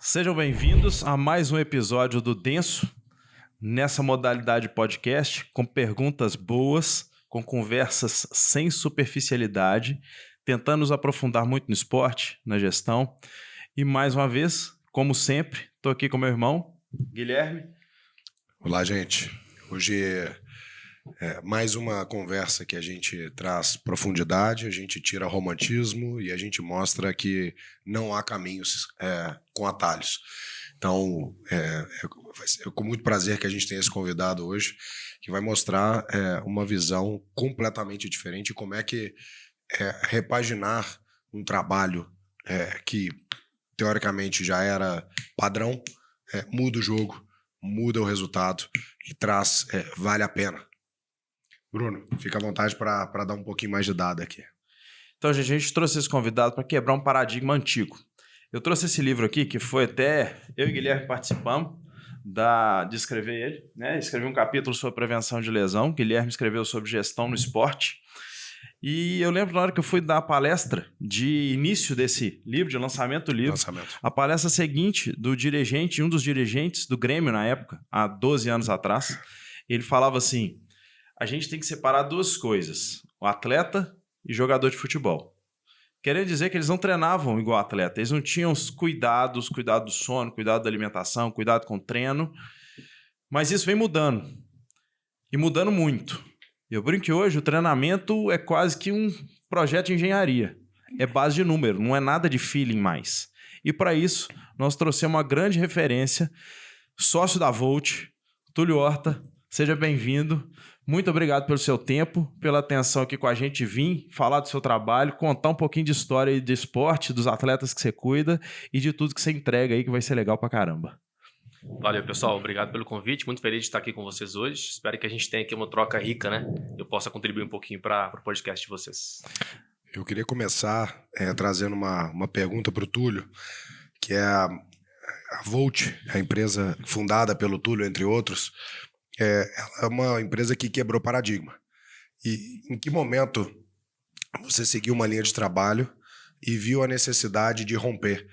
Sejam bem-vindos a mais um episódio do Denso, nessa modalidade podcast, com perguntas boas, com conversas sem superficialidade, tentando nos aprofundar muito no esporte, na gestão. E mais uma vez, como sempre, estou aqui com meu irmão, Guilherme. Olá, gente. Hoje é mais uma conversa que a gente traz profundidade, a gente tira romantismo e a gente mostra que não há caminhos com atalhos. Então, vai ser com muito prazer que a gente tem esse convidado hoje, que vai mostrar uma visão completamente diferente de como é que repaginar um trabalho que, teoricamente, já era padrão, muda o jogo, muda o resultado e traz vale a pena. Bruno, fica à vontade para dar um pouquinho mais de dado aqui. Então, gente, a gente trouxe esse convidado para quebrar um paradigma antigo. Eu trouxe esse livro aqui, que foi até eu e Guilherme participamos de escrever ele, né? Escrevi um capítulo sobre prevenção de lesão, Guilherme escreveu sobre gestão no esporte. E eu lembro na hora que eu fui dar a palestra de início desse livro, de lançamento do livro, a palestra seguinte do dirigente, um dos dirigentes do Grêmio na época, há 12 anos atrás, ele falava assim: a gente tem que separar duas coisas, o atleta e jogador de futebol. Querendo dizer que eles não treinavam igual atleta, eles não tinham os cuidado do sono, cuidado da alimentação, cuidado com o treino, mas isso vem mudando, e mudando muito. Eu brinco que hoje o treinamento é quase que um projeto de engenharia, é base de número, não é nada de feeling mais. E para isso, nós trouxemos uma grande referência, sócio da Volt, Túlio Horta, seja bem-vindo. Muito obrigado pelo seu tempo, pela atenção aqui com a gente, vir falar do seu trabalho, contar um pouquinho de história e de esporte, dos atletas que você cuida e de tudo que você entrega aí, que vai ser legal pra caramba. Valeu, pessoal. Obrigado pelo convite. Muito feliz de estar aqui com vocês hoje. Espero que a gente tenha aqui uma troca rica, né? Eu possa contribuir um pouquinho para o podcast de vocês. Eu queria começar trazendo uma pergunta para o Túlio, que é a Volt, a empresa fundada pelo Túlio, entre outros. Ela é uma empresa que quebrou paradigma. E em que momento você seguiu uma linha de trabalho e viu a necessidade de romper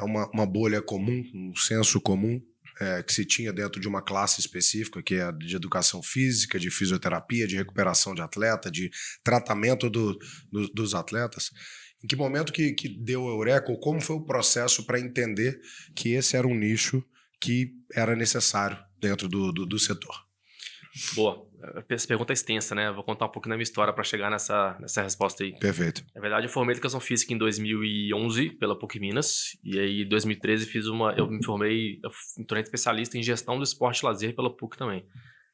uma bolha comum, um senso comum que se tinha dentro de uma classe específica, que é de educação física, de fisioterapia, de recuperação de atleta, de tratamento dos atletas? Em que momento que deu o eureka, ou como foi o processo para entender que esse era um nicho que era necessário dentro do setor? Boa. Essa pergunta é extensa, né? Eu vou contar um pouquinho da minha história para chegar nessa resposta aí. Perfeito. Na verdade, eu formei em Educação Física em 2011 pela PUC Minas. E aí, em 2013, eu me tornei especialista em Gestão do Esporte e Lazer pela PUC também.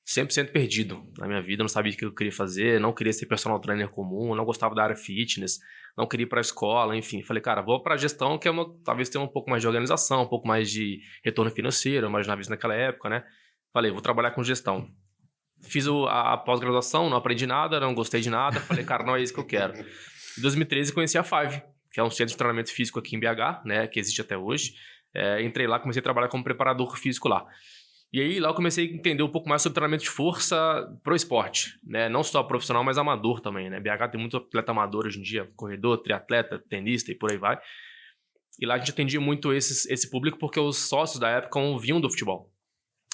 100% perdido na minha vida, não sabia o que eu queria fazer, não queria ser personal trainer comum, não gostava da área fitness, não queria ir para a escola, enfim. Falei, cara, vou para a gestão, que talvez tenha um pouco mais de organização, um pouco mais de retorno financeiro, eu imaginava isso naquela época, né? Falei, vou trabalhar com gestão. Fiz a pós-graduação, não aprendi nada, não gostei de nada. Falei, cara, não é isso que eu quero. Em 2013, conheci a Five, que é um centro de treinamento físico aqui em BH, né, que existe até hoje. Entrei lá, comecei a trabalhar como preparador físico lá. E aí, lá eu comecei a entender um pouco mais sobre treinamento de força pro esporte, né? Não só profissional, mas amador também, né? BH tem muito atleta amador hoje em dia, corredor, triatleta, tenista e por aí vai. E lá a gente atendia muito esse público porque os sócios da época vinham do futebol.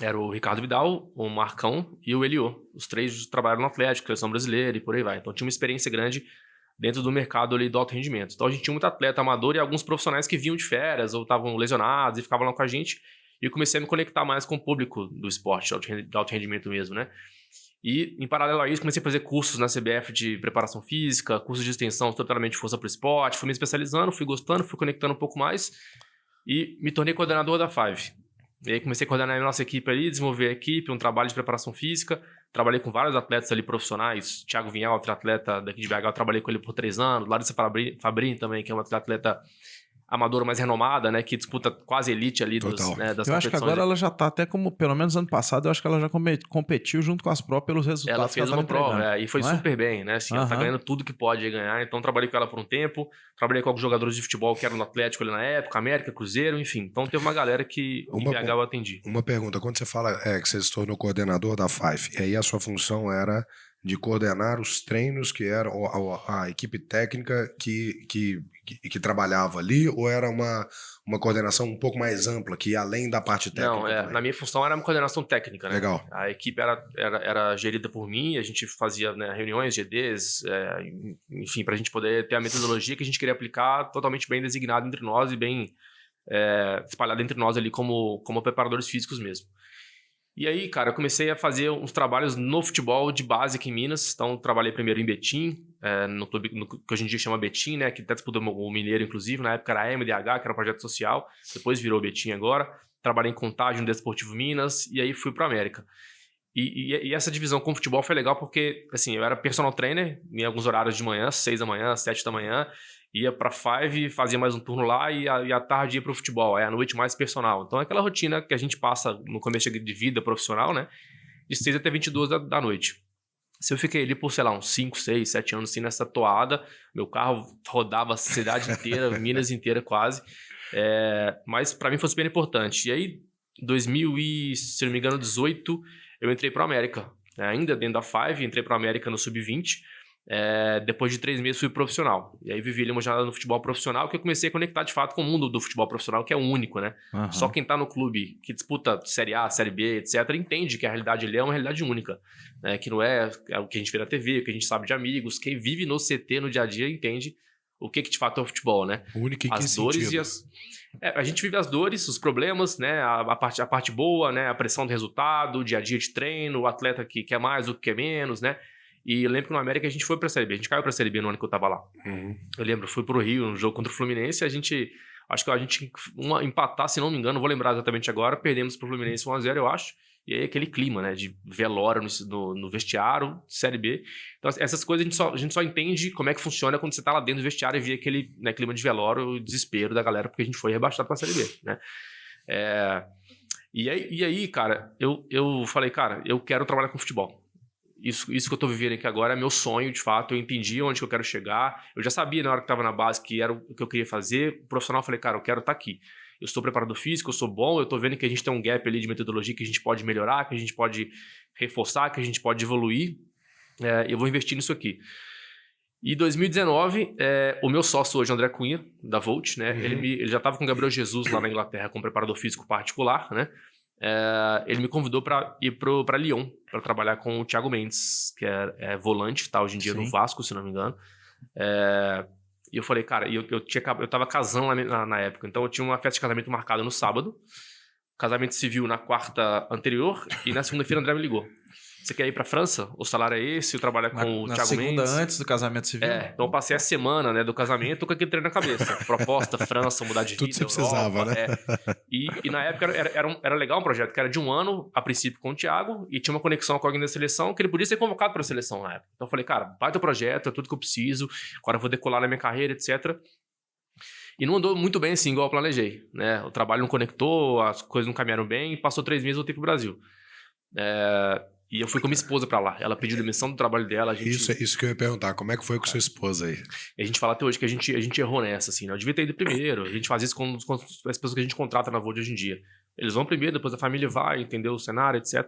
Era o Ricardo Vidal, o Marcão e o Eliô. Os três trabalharam no Atlético, seleção brasileira e por aí vai. Então tinha uma experiência grande dentro do mercado ali do alto rendimento. Então a gente tinha muito atleta amador e alguns profissionais que vinham de férias ou estavam lesionados e ficavam lá com a gente. E eu comecei a me conectar mais com o público do esporte, do alto rendimento mesmo, né? E em paralelo a isso, comecei a fazer cursos na CBF de preparação física, cursos de extensão, totalmente de força para o esporte. Fui me especializando, fui gostando, fui conectando um pouco mais e me tornei coordenador da Five. E aí comecei a coordenar a nossa equipe ali, desenvolver a equipe, um trabalho de preparação física. Trabalhei com vários atletas ali profissionais. Thiago Vinhal, outro atleta daqui de BH, eu trabalhei com ele por 3 anos. Larissa Fabrini também, que é uma atleta amadora mais renomada, né? Que disputa quase elite ali das competições. Eu acho que agora ela já tá até como, pelo menos ano passado, eu acho que ela já competiu junto com as pró pelos resultados. Ela fez uma prova, e foi super bem, né? Assim, ela tá ganhando tudo que pode ganhar. Então, trabalhei com ela por um tempo. Trabalhei com alguns jogadores de futebol que eram no Atlético ali na época, América, Cruzeiro, enfim. Então, teve uma galera que em BH eu atendi. Uma pergunta, quando você fala que você se tornou coordenador da Five, e aí a sua função era de coordenar os treinos que eram a equipe técnica que trabalhava ali, ou era uma coordenação um pouco mais ampla, que ia além da parte técnica? Não, também? na minha função era uma coordenação técnica, né? Legal. A equipe era gerida por mim, a gente fazia, né, reuniões, GDs, enfim, para a gente poder ter a metodologia que a gente queria aplicar totalmente bem designada entre nós e bem espalhada entre nós ali como preparadores físicos mesmo. E aí, cara, eu comecei a fazer uns trabalhos no futebol de base aqui em Minas. Então, trabalhei primeiro em Betim, no clube que hoje em dia chama Betim, né? Que até disputou o Mineiro, inclusive. Na época era a MDH, que era um projeto social. Depois virou Betim agora. Trabalhei em Contagem, no Desportivo Minas. E aí fui para a América. E essa divisão com o futebol foi legal porque, assim, eu era personal trainer em alguns horários de manhã, 6 da manhã, 7 da manhã. Ia pra Five, fazia mais um turno lá e à tarde ia pro futebol. À noite mais personal. Então é aquela rotina que a gente passa no começo de vida profissional, né? De 6 até 22 da noite. Se eu fiquei ali por, sei lá, uns 5, 6, 7 anos assim nessa toada, meu carro rodava a cidade inteira, Minas inteira quase. Mas pra mim foi super importante. E aí, 2000 se não me engano, 18, eu entrei pro América. Ainda dentro da Five, entrei pro América no Sub-20. Depois de 3 meses fui profissional. E aí vivi ali uma jornada no futebol profissional que eu comecei a conectar de fato com o mundo do futebol profissional, que é único, né? Uhum. Só quem tá no clube, que disputa Série A, Série B, etc., entende que a realidade ali é uma realidade única. Né? Que não é o que a gente vê na TV, o que a gente sabe de amigos. Quem vive no CT no dia a dia entende o que de fato é o futebol, né? Único em que As dores sentido? e as... a gente vive as dores, os problemas, né? A parte boa, né? A pressão do resultado, o dia a dia de treino, o atleta que quer mais, o que quer menos, né? E eu lembro que no América a gente foi pra Série B. A gente caiu pra Série B no ano que eu tava lá. Uhum. Eu lembro, fui pro Rio, no jogo contra o Fluminense, acho que a gente empatar, se não me engano, não vou lembrar exatamente agora, perdemos pro Fluminense 1-0, eu acho. E aí aquele clima, né, de velório no vestiário, Série B. Então essas coisas a gente só entende como é que funciona quando você tá lá dentro do vestiário e vê aquele, né, clima de velório, o desespero da galera, porque a gente foi rebaixado pra Série B, né. E aí, cara, eu falei, cara, eu quero trabalhar com futebol. Isso que eu tô vivendo aqui agora é meu sonho, de fato. Eu entendi onde que eu quero chegar. Eu já sabia na hora que tava na base que era o que eu queria fazer. O profissional, eu falei, cara, eu quero estar aqui. Eu sou preparador físico, eu sou bom, eu tô vendo que a gente tem um gap ali de metodologia que a gente pode melhorar, que a gente pode reforçar, que a gente pode evoluir. Eu vou investir nisso aqui. E 2019, o meu sócio hoje, André Cunha, da Volt, né? Uhum. Ele já tava com o Gabriel Jesus lá na Inglaterra como preparador físico particular, né? Ele me convidou para ir para Lyon, para trabalhar com o Thiago Mendes, que é volante, tá hoje em dia no Vasco, se não me engano. E eu falei, cara, eu tava casando na época, então eu tinha uma festa de casamento marcada no sábado, casamento civil na quarta anterior, e na segunda-feira o André me ligou. Você quer ir pra França? O salário é esse, eu trabalho com o Thiago Mendes. Na segunda antes do casamento civil? Então eu passei a semana, né, do casamento com aquele treino na cabeça. Proposta, França, mudar de vida, Tudo você precisava, Europa, né? E na época era legal um projeto, que era de 1 ano, a princípio com o Thiago, e tinha uma conexão com alguém da seleção, que ele podia ser convocado para a seleção na época. Então eu falei, cara, vai teu projeto, é tudo que eu preciso, agora eu vou decolar na minha carreira, etc. E não andou muito bem assim, igual eu planejei, né? O trabalho não conectou, as coisas não caminharam bem, passou 3 meses, eu voltei pro Brasil. E eu fui com minha esposa pra lá. Ela pediu demissão do trabalho dela. Isso que eu ia perguntar. Como é que foi com sua esposa aí? E a gente fala até hoje que a gente errou nessa, assim, né? Eu devia ter ido primeiro. A gente faz isso com as pessoas que a gente contrata na Volt hoje em dia. Eles vão primeiro, depois a família vai, entendeu o cenário, etc.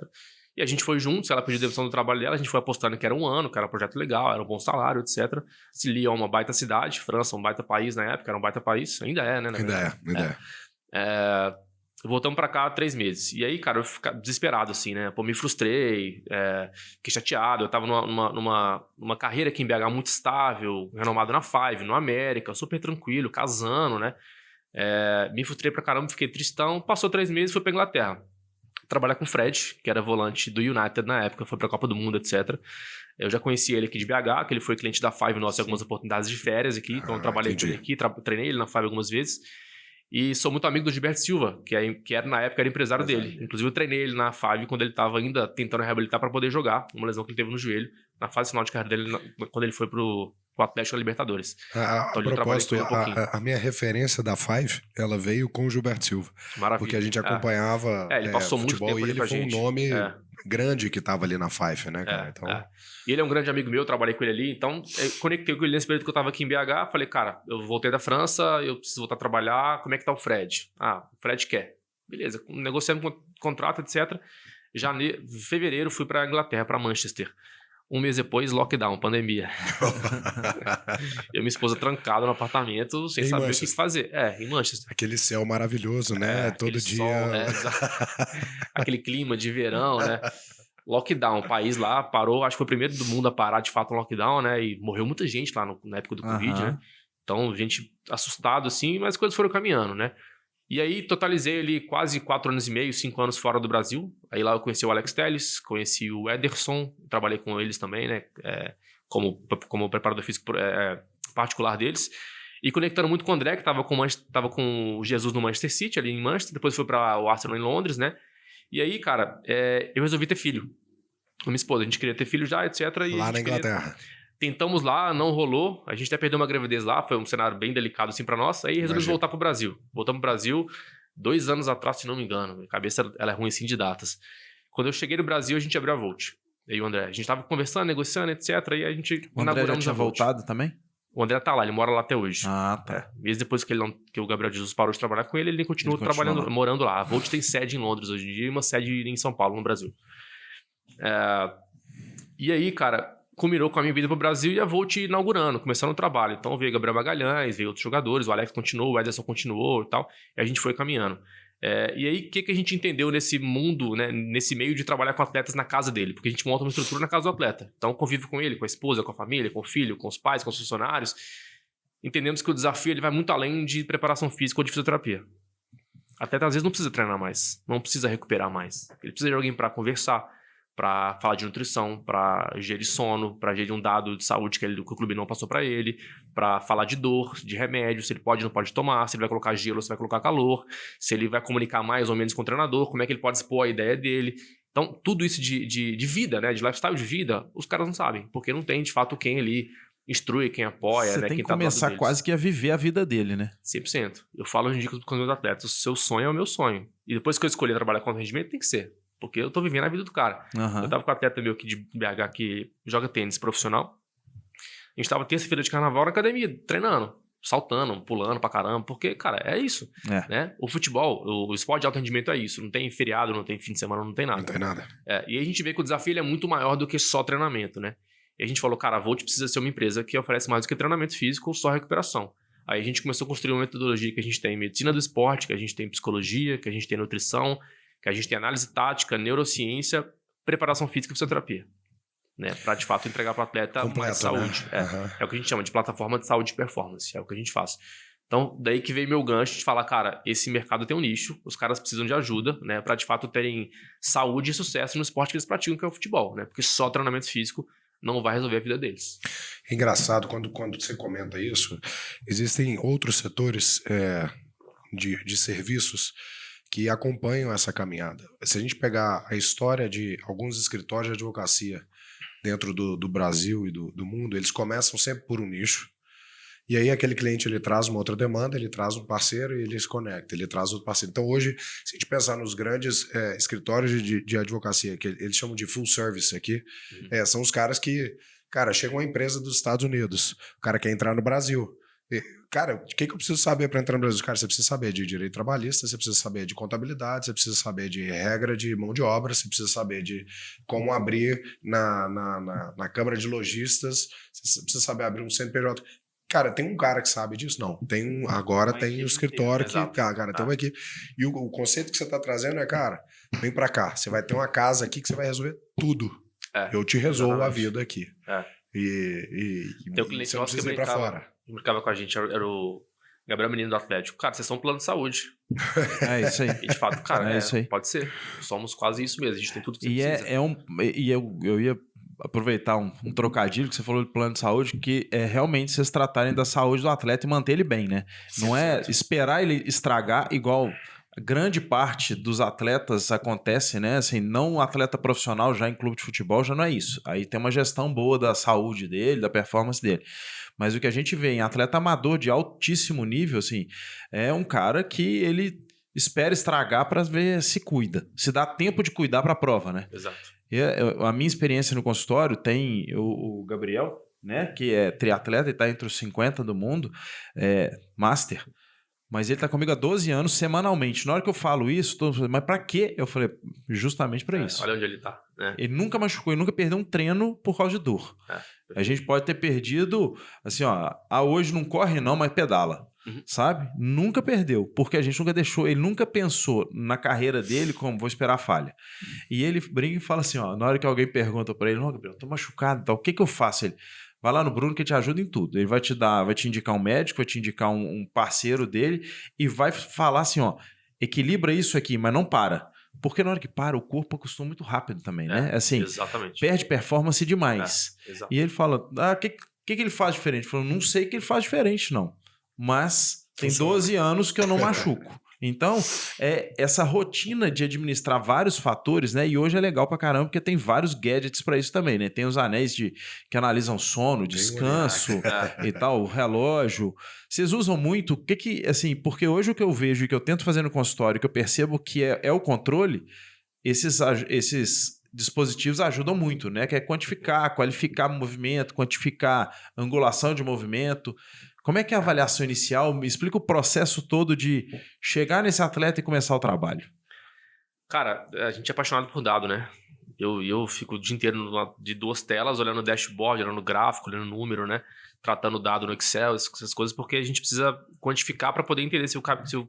E a gente foi juntos, ela pediu demissão do trabalho dela, a gente foi apostando que era 1 ano, que era um projeto legal, era um bom salário, etc. Lyon é uma baita cidade, França um baita país na época, era um baita país. Ainda é, né? Ainda é. Voltamos pra cá há 3 meses. E aí, cara, eu fiquei desesperado, assim, né? Pô, me frustrei, fiquei chateado. Eu tava numa carreira aqui em BH muito estável, renomado na Five, no América, super tranquilo, casando, né? Me frustrei pra caramba, fiquei tristão. Passou 3 meses, fui pra Inglaterra. Trabalhar com o Fred, que era volante do United na época, foi pra Copa do Mundo, etc. Eu já conheci ele aqui de BH, que ele foi cliente da Five nossa em algumas oportunidades de férias aqui. Então eu trabalhei com ele aqui, treinei ele na Five algumas vezes. E sou muito amigo do Gilberto Silva, que era, na época era empresário dele. Inclusive eu treinei ele na Five quando ele estava ainda tentando reabilitar para poder jogar. Uma lesão que ele teve no joelho, na fase final de carreira dele, quando ele foi pro Atlético da Libertadores. A propósito, a minha referência da Five, ela veio com o Gilberto Silva. Maravilha. Porque a gente acompanhava ele passou futebol muito tempo e ele foi um nome grande que estava ali na Five, né, cara? Então... E ele é um grande amigo meu, eu trabalhei com ele ali, então eu conectei com ele nesse período que eu tava aqui em BH, falei, cara, eu voltei da França, eu preciso voltar a trabalhar, como é que tá o Fred? O Fred quer. Beleza, negociamos contrato, etc. Fevereiro fui pra Inglaterra, pra Manchester. Um mês depois, lockdown, pandemia. Eu e minha esposa trancada no apartamento, sem saber o que fazer. Em Manchester. Aquele céu maravilhoso, né? Todo dia. Sol, aquele clima de verão, né? Lockdown, o país lá parou, acho que foi o primeiro do mundo a parar de fato um lockdown, né? E morreu muita gente lá na época do Covid, né? Então, gente assustado assim, mas as coisas foram caminhando, né? E aí, totalizei ali quase 4 anos e meio, 5 anos fora do Brasil. Aí lá eu conheci o Alex Telles, conheci o Ederson, trabalhei com eles também, né? Como preparador físico particular deles. E conectando muito com o André, que tava com o Jesus no Manchester City, ali em Manchester. Depois foi para o Arsenal em Londres, né? E aí, cara, eu resolvi ter filho. Com minha esposa, a gente queria ter filho já, etc. E lá na Inglaterra. Tentamos lá, não rolou. A gente até perdeu uma gravidez lá, foi um cenário bem delicado assim pra nós. Aí resolvemos voltar pro Brasil. Voltamos pro Brasil 2 anos atrás, se não me engano. Minha cabeça ela é ruim assim de datas. Quando eu cheguei no Brasil, a gente abriu a Volt. Eu e o André. A gente tava conversando, negociando, etc. E a gente o André já tinha voltado também? O André tá lá, ele mora lá até hoje. Ah, tá. Mesmo depois que o Gabriel Jesus parou de trabalhar com ele continua trabalhando, morando lá. A Volt tem sede em Londres hoje em dia e uma sede em São Paulo, no Brasil. E aí, cara, combinou com a minha vida pro Brasil e a Volt inaugurando, começando o trabalho. Então veio Gabriel Magalhães, veio outros jogadores, o Alex continuou, o Ederson continuou e tal. E a gente foi caminhando. E aí, o que a gente entendeu nesse mundo, né, nesse meio de trabalhar com atletas na casa dele? Porque a gente monta uma estrutura na casa do atleta. Então, convive com ele, com a esposa, com a família, com o filho, com os pais, com os funcionários. Entendemos que o desafio ele vai muito além de preparação física ou de fisioterapia. Atleta, às vezes, não precisa treinar mais, não precisa recuperar mais. Ele precisa de alguém para conversar, para falar de nutrição, para gerir sono, para gerir um dado de saúde que o clube não passou para ele, para falar de dor, de remédio, se ele pode ou não pode tomar, se ele vai colocar gelo ou se vai colocar calor, se ele vai comunicar mais ou menos com o treinador, como é que ele pode expor a ideia dele. Então, tudo isso de vida, né, de lifestyle de vida, os caras não sabem, porque não tem, de fato, quem ali instrui, quem apoia, Você né, tem quem que tá do lado começar deles. Quase que a viver a vida dele, né? 100%. Eu falo hoje em dia com os meus atletas, o seu sonho é o meu sonho. E depois que eu escolhi trabalhar com rendimento, tem que ser. Porque eu tô vivendo a vida do cara. Eu tava com um atleta meu aqui de BH que joga tênis profissional. A gente tava terça-feira de carnaval na academia, treinando, saltando, pulando pra caramba. Porque, cara, é isso. Né? O futebol, o esporte de alto rendimento é isso. Não tem feriado, não tem fim de semana, não tem nada. Não tem nada. E aí a gente vê que o desafio ele é muito maior do que só treinamento, né? E a gente falou, cara, a Volt precisa ser uma empresa que oferece mais do que treinamento físico ou só recuperação. Aí a gente começou a construir uma metodologia que a gente tem medicina do esporte, que a gente tem psicologia, que a gente tem nutrição, que a gente tem análise tática, neurociência, preparação física e fisioterapia. Né? Para, de fato, entregar para o atleta mais saúde. Né? É o que a gente chama de plataforma de saúde e performance. É o que a gente faz. Então, daí que veio meu gancho de falar, cara, esse mercado tem um nicho, os caras precisam de ajuda, né? Para, de fato, terem saúde e sucesso no esporte que eles praticam, que é o futebol. Né? Porque só treinamento físico não vai resolver a vida deles. É engraçado, quando você comenta isso, existem outros setores de serviços que acompanham essa caminhada. Se a gente pegar a história de alguns escritórios de advocacia dentro do Brasil e do mundo, eles começam sempre por um nicho, e aí aquele cliente ele traz uma outra demanda, ele traz um parceiro e ele se conecta, ele traz outro parceiro. Então hoje, se a gente pensar nos grandes escritórios de advocacia, que eles chamam de full service aqui, são os caras que, cara, chega uma empresa dos Estados Unidos, o cara quer entrar no Brasil. Cara, o que eu preciso saber para entrar no Brasil? Cara, você precisa saber de direito trabalhista, você precisa saber de contabilidade, você precisa saber de regra de mão de obra, você precisa saber de como abrir na Câmara de Lojistas, você precisa saber abrir um CNPJ. Cara, tem um cara que sabe disso? Não. Agora tem o escritório que, cara, tem uma equipe. E o conceito que você está trazendo é, cara, vem para cá, você vai ter uma casa aqui que você vai resolver tudo. Eu te resolvo a vida aqui. Tem um cliente nosso que brincava com a gente, era o Gabriel Menino do Atlético. Cara, vocês são um plano de saúde. É isso aí. E de fato, cara, isso aí. Pode ser. Somos quase isso mesmo. A gente tem tudo que você precisa. Eu ia aproveitar um trocadilho que você falou de plano de saúde, que é realmente vocês tratarem da saúde do atleta e manter ele bem, né? Não é esperar ele estragar igual grande parte dos atletas acontece, né? Assim, não um atleta profissional já em clube de futebol já não é isso. Aí tem uma gestão boa da saúde dele, da performance dele. Mas o que a gente vê em atleta amador de altíssimo nível, assim, é um cara que ele espera estragar para ver se cuida. Se dá tempo de cuidar para a prova, né? Exato. E a minha experiência no consultório tem o Gabriel, né? Que é triatleta e está entre os 50 do mundo, master. Mas ele tá comigo há 12 anos, semanalmente. Na hora que eu falo isso, todo mundo fala, mas pra quê? Eu falei, justamente pra isso. Olha onde ele tá, né? Ele nunca machucou, ele nunca perdeu um treino por causa de dor. A gente pode ter perdido, assim, ó, hoje não corre não, mas pedala, sabe? Nunca perdeu, porque a gente nunca deixou, ele nunca pensou na carreira dele como vou esperar a falha. E ele brinca e fala assim, ó, na hora que alguém pergunta pra ele, não, Gabriel, tô machucado, tá, o que eu faço? Ele, vai lá no Bruno que te ajuda em tudo. Ele vai te indicar um médico, vai te indicar um parceiro dele e vai falar assim, ó, equilibra isso aqui, mas não para. Porque na hora que para, o corpo acostuma muito rápido também, né? Assim, exatamente. perde performance demais. Exato. E ele fala, o que ele faz diferente? Ele falou, não sei o que ele faz diferente, não. Mas tem 12 anos que eu não machuco. Então, essa rotina de administrar vários fatores, né? E hoje é legal pra caramba, porque tem vários gadgets pra isso também, né? Tem os anéis que analisam sono, descanso e tal, o relógio. Vocês usam muito? Assim, porque hoje o que eu vejo e que eu tento fazer no consultório, que eu percebo que é o controle, esses dispositivos ajudam muito, né? Que é quantificar, qualificar movimento, quantificar angulação de movimento. Como é que é a avaliação inicial? Me explica o processo todo de chegar nesse atleta e começar o trabalho. Cara, a gente é apaixonado por dado, né? Eu fico o dia inteiro de 2 telas, olhando o dashboard, olhando o gráfico, olhando o número, né? Tratando o dado no Excel, essas coisas, porque a gente precisa quantificar para poder entender se o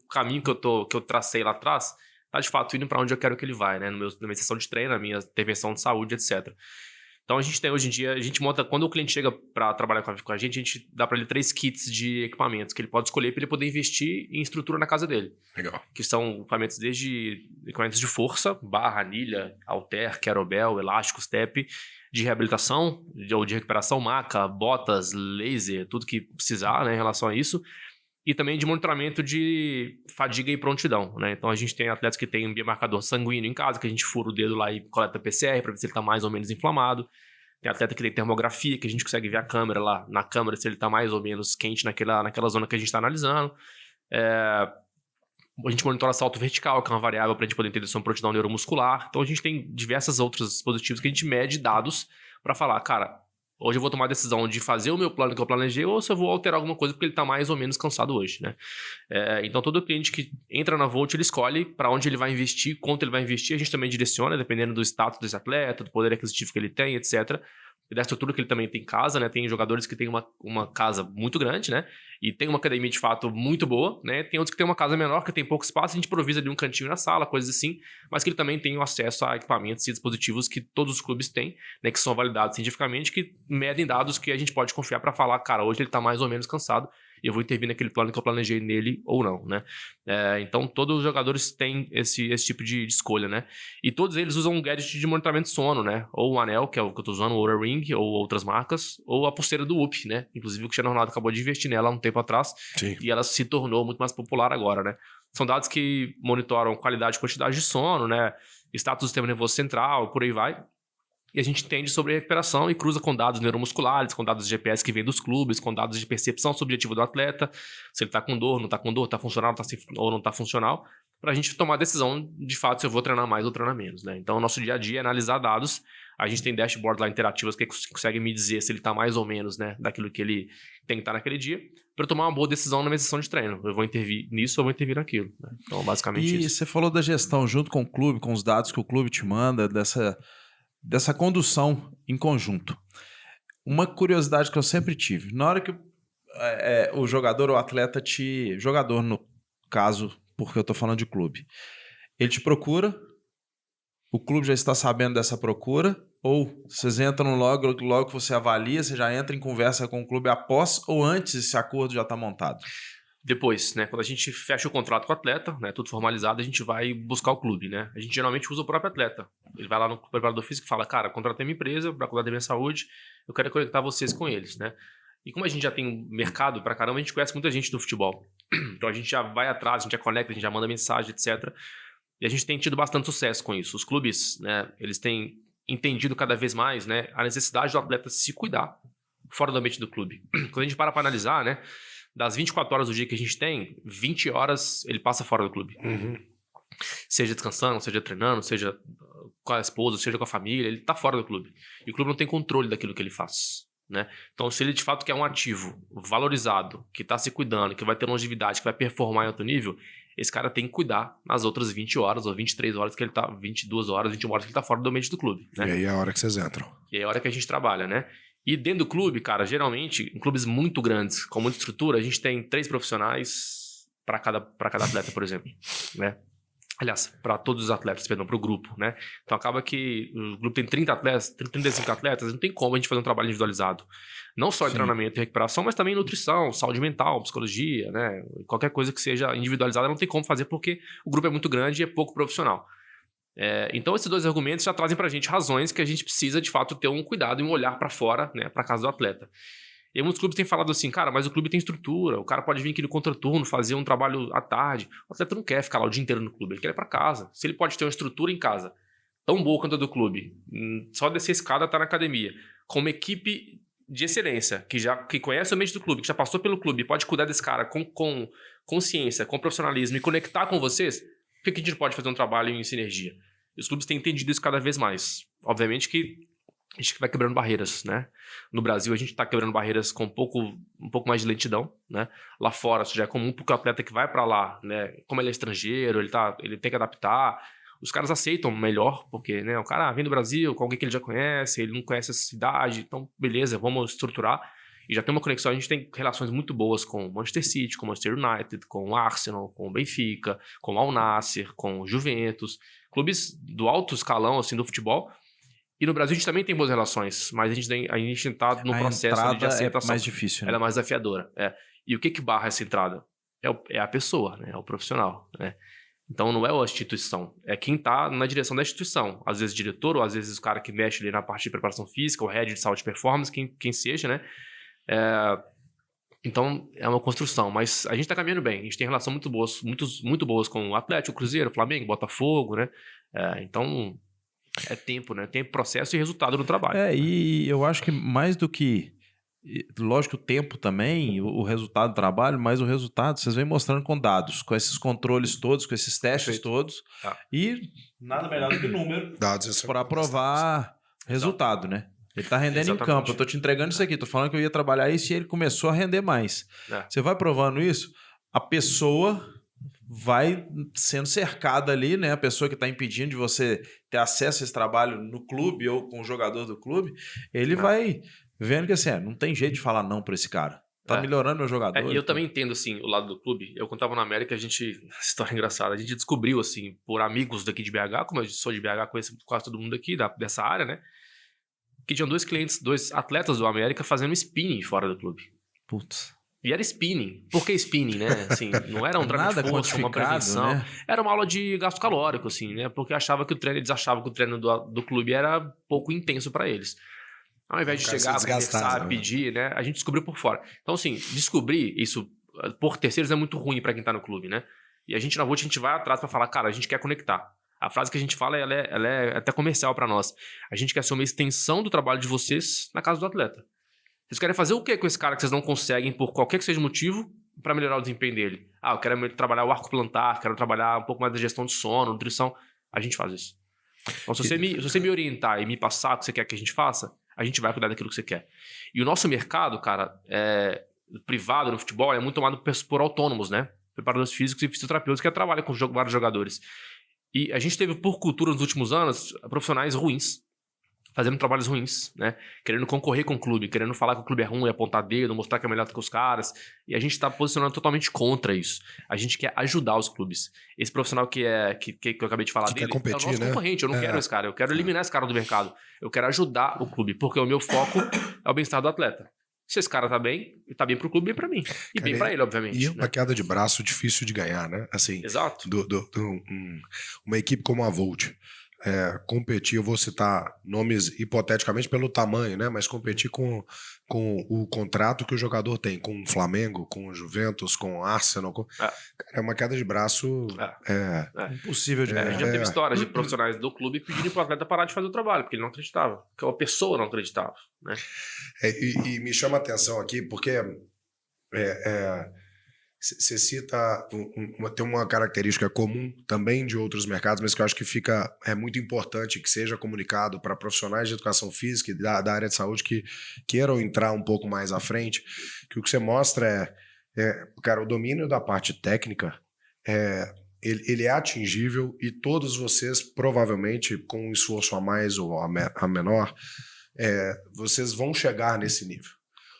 caminho que eu tracei lá atrás tá de fato indo para onde eu quero que ele vai, né? Na minha sessão de treino, na minha intervenção de saúde, etc. Então a gente tem hoje em dia, a gente monta, quando o cliente chega para trabalhar com a gente dá para ele 3 kits de equipamentos que ele pode escolher para ele poder investir em estrutura na casa dele. Legal. Que são equipamentos desde equipamentos de força, barra, anilha, halter, kettlebell, elástico, step, de reabilitação ou de recuperação, maca, botas, laser, tudo que precisar, né, em relação a isso. E também de monitoramento de fadiga e prontidão, né? Então a gente tem atletas que tem um biomarcador sanguíneo em casa, que a gente fura o dedo lá e coleta PCR para ver se ele está mais ou menos inflamado. Tem atleta que tem termografia, que a gente consegue ver a câmera lá, na câmera, se ele está mais ou menos quente naquela zona que a gente está analisando. A gente monitora salto vertical, que é uma variável para a gente poder entender sobre prontidão neuromuscular. Então a gente tem diversos outros dispositivos que a gente mede dados para falar, cara, hoje eu vou tomar a decisão de fazer o meu plano que eu planejei ou se eu vou alterar alguma coisa porque ele está mais ou menos cansado hoje, né? Então, todo cliente que entra na Volt, ele escolhe para onde ele vai investir, quanto ele vai investir. A gente também direciona, dependendo do status desse atleta, do poder aquisitivo que ele tem, etc. E da estrutura que ele também tem em casa, né? Tem jogadores que têm uma casa muito grande, né? E tem uma academia, de fato, muito boa, né? Tem outros que têm uma casa menor, que tem pouco espaço, a gente improvisa ali um cantinho na sala, coisas assim, mas que ele também tem o acesso a equipamentos e dispositivos que todos os clubes têm, né? Que são validados cientificamente, que medem dados que a gente pode confiar para falar, cara, hoje ele tá mais ou menos cansado e eu vou intervir naquele plano que eu planejei nele ou não, né? Então, todos os jogadores têm esse tipo de escolha, né? E todos eles usam um gadget de monitoramento de sono, né? Ou o anel, que é o que eu tô usando, o Oura Ring, ou outras marcas, ou a pulseira do Whoop, né? Inclusive, o Cristiano Ronaldo acabou de investir nela há um tempo atrás. Sim. E ela se tornou muito mais popular agora, né? São dados que monitoram qualidade e quantidade de sono, né? Status do sistema nervoso central, por aí vai. E a gente entende sobre a recuperação e cruza com dados neuromusculares, com dados de GPS que vêm dos clubes, com dados de percepção subjetiva do atleta, se ele está com dor, não está com dor, está funcional ou não está funcional, para a gente tomar a decisão de fato se eu vou treinar mais ou treinar menos, né? Então, o nosso dia a dia é analisar dados. A gente tem dashboards lá interativas que conseguem me dizer se ele está mais ou menos, né, daquilo que ele tem que estar naquele dia, para eu tomar uma boa decisão na minha sessão de treino. Eu vou intervir nisso ou vou intervir naquilo, né? Então, basicamente isso. E você falou da gestão junto com o clube, com os dados que o clube te manda, dessa condução em conjunto. Uma curiosidade que eu sempre tive, na hora que o jogador ou atleta jogador no caso, porque eu tô falando de clube, ele te procura, o clube já está sabendo dessa procura, ou vocês entram logo que você avalia, você já entra em conversa com o clube após ou antes esse acordo já está montado? Depois, né, quando a gente fecha o contrato com o atleta, né, tudo formalizado, a gente vai buscar o clube, né? A gente geralmente usa o próprio atleta. Ele vai lá no preparador físico e fala, cara, contratei minha empresa para cuidar da minha saúde, eu quero conectar vocês com eles, né? E como a gente já tem mercado pra caramba, a gente conhece muita gente do futebol. Então a gente já vai atrás, a gente já conecta, a gente já manda mensagem, etc. E a gente tem tido bastante sucesso com isso. Os clubes, né, eles têm entendido cada vez mais, né, a necessidade do atleta se cuidar fora do ambiente do clube. Quando a gente para analisar, né, das 24 horas do dia que a gente tem, 20 horas ele passa fora do clube. Uhum. Seja descansando, seja treinando, seja com a esposa, seja com a família, ele tá fora do clube. E o clube não tem controle daquilo que ele faz. né? Então, se ele de fato quer um ativo valorizado, que está se cuidando, que vai ter longevidade, que vai performar em alto nível, esse cara tem que cuidar nas outras 20 horas ou 23 horas que ele tá, 22 horas, 21 horas que ele tá fora do ambiente do clube, né? E aí é a hora que vocês entram. E aí é a hora que a gente trabalha, né? E dentro do clube, cara, geralmente, em clubes muito grandes, com muita estrutura, a gente tem 3 profissionais para cada atleta, por exemplo, né? Aliás, para todos os atletas, perdão, para o grupo, né? Então acaba que o grupo tem 30 atletas, 35 atletas, não tem como a gente fazer um trabalho individualizado. Não só em treinamento e recuperação, mas também em nutrição, saúde mental, psicologia, né? Qualquer coisa que seja individualizada não tem como fazer porque o grupo é muito grande e é pouco profissional. Então esses 2 argumentos já trazem pra gente razões que a gente precisa de fato ter um cuidado e um olhar para fora, né? Para casa do atleta. E muitos clubes têm falado assim, cara, mas o clube tem estrutura, o cara pode vir aqui no contraturno, fazer um trabalho à tarde. O atleta não quer ficar lá o dia inteiro no clube, ele quer ir pra casa. Se ele pode ter uma estrutura em casa tão boa quanto a do clube, só descer a escada tá na academia, com uma equipe de excelência, que conhece o ambiente do clube, que já passou pelo clube, pode cuidar desse cara com consciência, com profissionalismo e conectar com vocês, por que a gente pode fazer um trabalho em sinergia? E os clubes têm entendido isso cada vez mais. Obviamente que a gente vai quebrando barreiras, né? No Brasil, a gente está quebrando barreiras com um pouco mais de lentidão, né? Lá fora, isso já é comum porque o atleta que vai para lá, né? Como ele é estrangeiro, ele tem que adaptar. Os caras aceitam melhor, porque, né? O cara vem do Brasil com alguém que ele já conhece, ele não conhece essa cidade, então, beleza, vamos estruturar. E já tem uma conexão, a gente tem relações muito boas com o Manchester City, com o Manchester United, com o Arsenal, com o Benfica, com o Al Nassr, com o Juventus. Clubes do alto escalão, assim, do futebol. E no Brasil a gente também tem boas relações, mas a gente está no processo de aceitação. É mais difícil, né? Ela é mais desafiadora. E o que barra essa entrada? É a pessoa, né? É o profissional, né? Então não é a instituição, é quem está na direção da instituição. Às vezes diretor, ou às vezes o cara que mexe ali na parte de preparação física, o head de saúde e performance, quem seja, né? Então é uma construção, mas a gente está caminhando bem. A gente tem relação muito boas com o Atlético, o Cruzeiro, o Flamengo, o Botafogo, né? Então... é tempo, né? Tempo, processo e resultado no trabalho. E eu acho que mais do que... lógico, o tempo também, o resultado do trabalho, mas o resultado vocês vêm mostrando com dados, com esses controles todos, com esses testes todos. E nada melhor do que número para provar resultado, né? Ele tá rendendo em campo. Eu tô te entregando isso aqui, tô falando que eu ia trabalhar isso e ele começou a render mais. Você vai provando isso, a pessoa... vai sendo cercada ali, né? A pessoa que está impedindo de você ter acesso a esse trabalho no clube ou com o jogador do clube, ele vai vendo que assim, não tem jeito de falar não para esse cara. Tá melhorando meu jogador. E eu também entendo, assim, o lado do clube. Eu, quando tava na América, história engraçada, a gente descobriu, assim, por amigos daqui de BH, como eu sou de BH, conheço quase todo mundo aqui, dessa área, né? Que tinham 2 atletas do América fazendo spinning fora do clube. Putz. E era spinning. Por que spinning, né? Assim, não era um treino de força, uma prevenção. Né? Era uma aula de gasto calórico, assim, né? Porque eles achavam que o treino do clube era pouco intenso para eles. Ao invés de chegar, conversar, pedir, né? A gente descobriu por fora. Então, assim, descobrir isso por terceiros é muito ruim para quem tá no clube, né? E a gente na Volt, a gente vai atrás para falar, cara, a gente quer conectar. A frase que a gente fala, ela é até comercial para nós. A gente quer ser uma extensão do trabalho de vocês na casa do atleta. Vocês querem fazer o que com esse cara que vocês não conseguem por qualquer que seja o motivo para melhorar o desempenho dele? Eu quero trabalhar o arco plantar, quero trabalhar um pouco mais da gestão de sono, nutrição. A gente faz isso. Então, se você me orientar e me passar o que você quer que a gente faça, a gente vai cuidar daquilo que você quer. E o nosso mercado, cara, privado no futebol, é muito tomado por autônomos, né? Preparadores físicos e fisioterapeutas que trabalham com vários jogadores. E a gente teve, por cultura nos últimos anos, profissionais ruins, fazendo trabalhos ruins, né? Querendo concorrer com o clube, querendo falar que o clube é ruim, apontar dedo, mostrar que é melhor do que os caras. E a gente está posicionando totalmente contra isso. A gente quer ajudar os clubes. Esse profissional que eu acabei de falar que dele, quer competir, é o nosso concorrente. Eu não quero esse cara. Eu quero eliminar esse cara do mercado. Eu quero ajudar o clube, porque o meu foco é o bem-estar do atleta. Se esse cara tá bem pro clube, bem pra mim. E cara, bem pra ele, obviamente. E uma queda de braço difícil de ganhar, né? Assim, exato. Uma equipe como a Volt competir, eu vou citar nomes hipoteticamente pelo tamanho, né? Mas competir com o contrato que o jogador tem com o Flamengo, com o Juventus, com o Arsenal. É uma queda de braço impossível de ganhar. A gente já teve histórias de profissionais do clube pedindo pro atleta parar de fazer o trabalho, porque ele não acreditava. Porque a pessoa não acreditava, né? E me chama a atenção aqui, porque Você cita, tem uma característica comum também de outros mercados, mas que eu acho que é muito importante que seja comunicado para profissionais de educação física e da área de saúde que queiram entrar um pouco mais à frente, que o que você mostra cara, o domínio da parte técnica ele é atingível e todos vocês, provavelmente, com um esforço a mais ou a menor, vocês vão chegar nesse nível.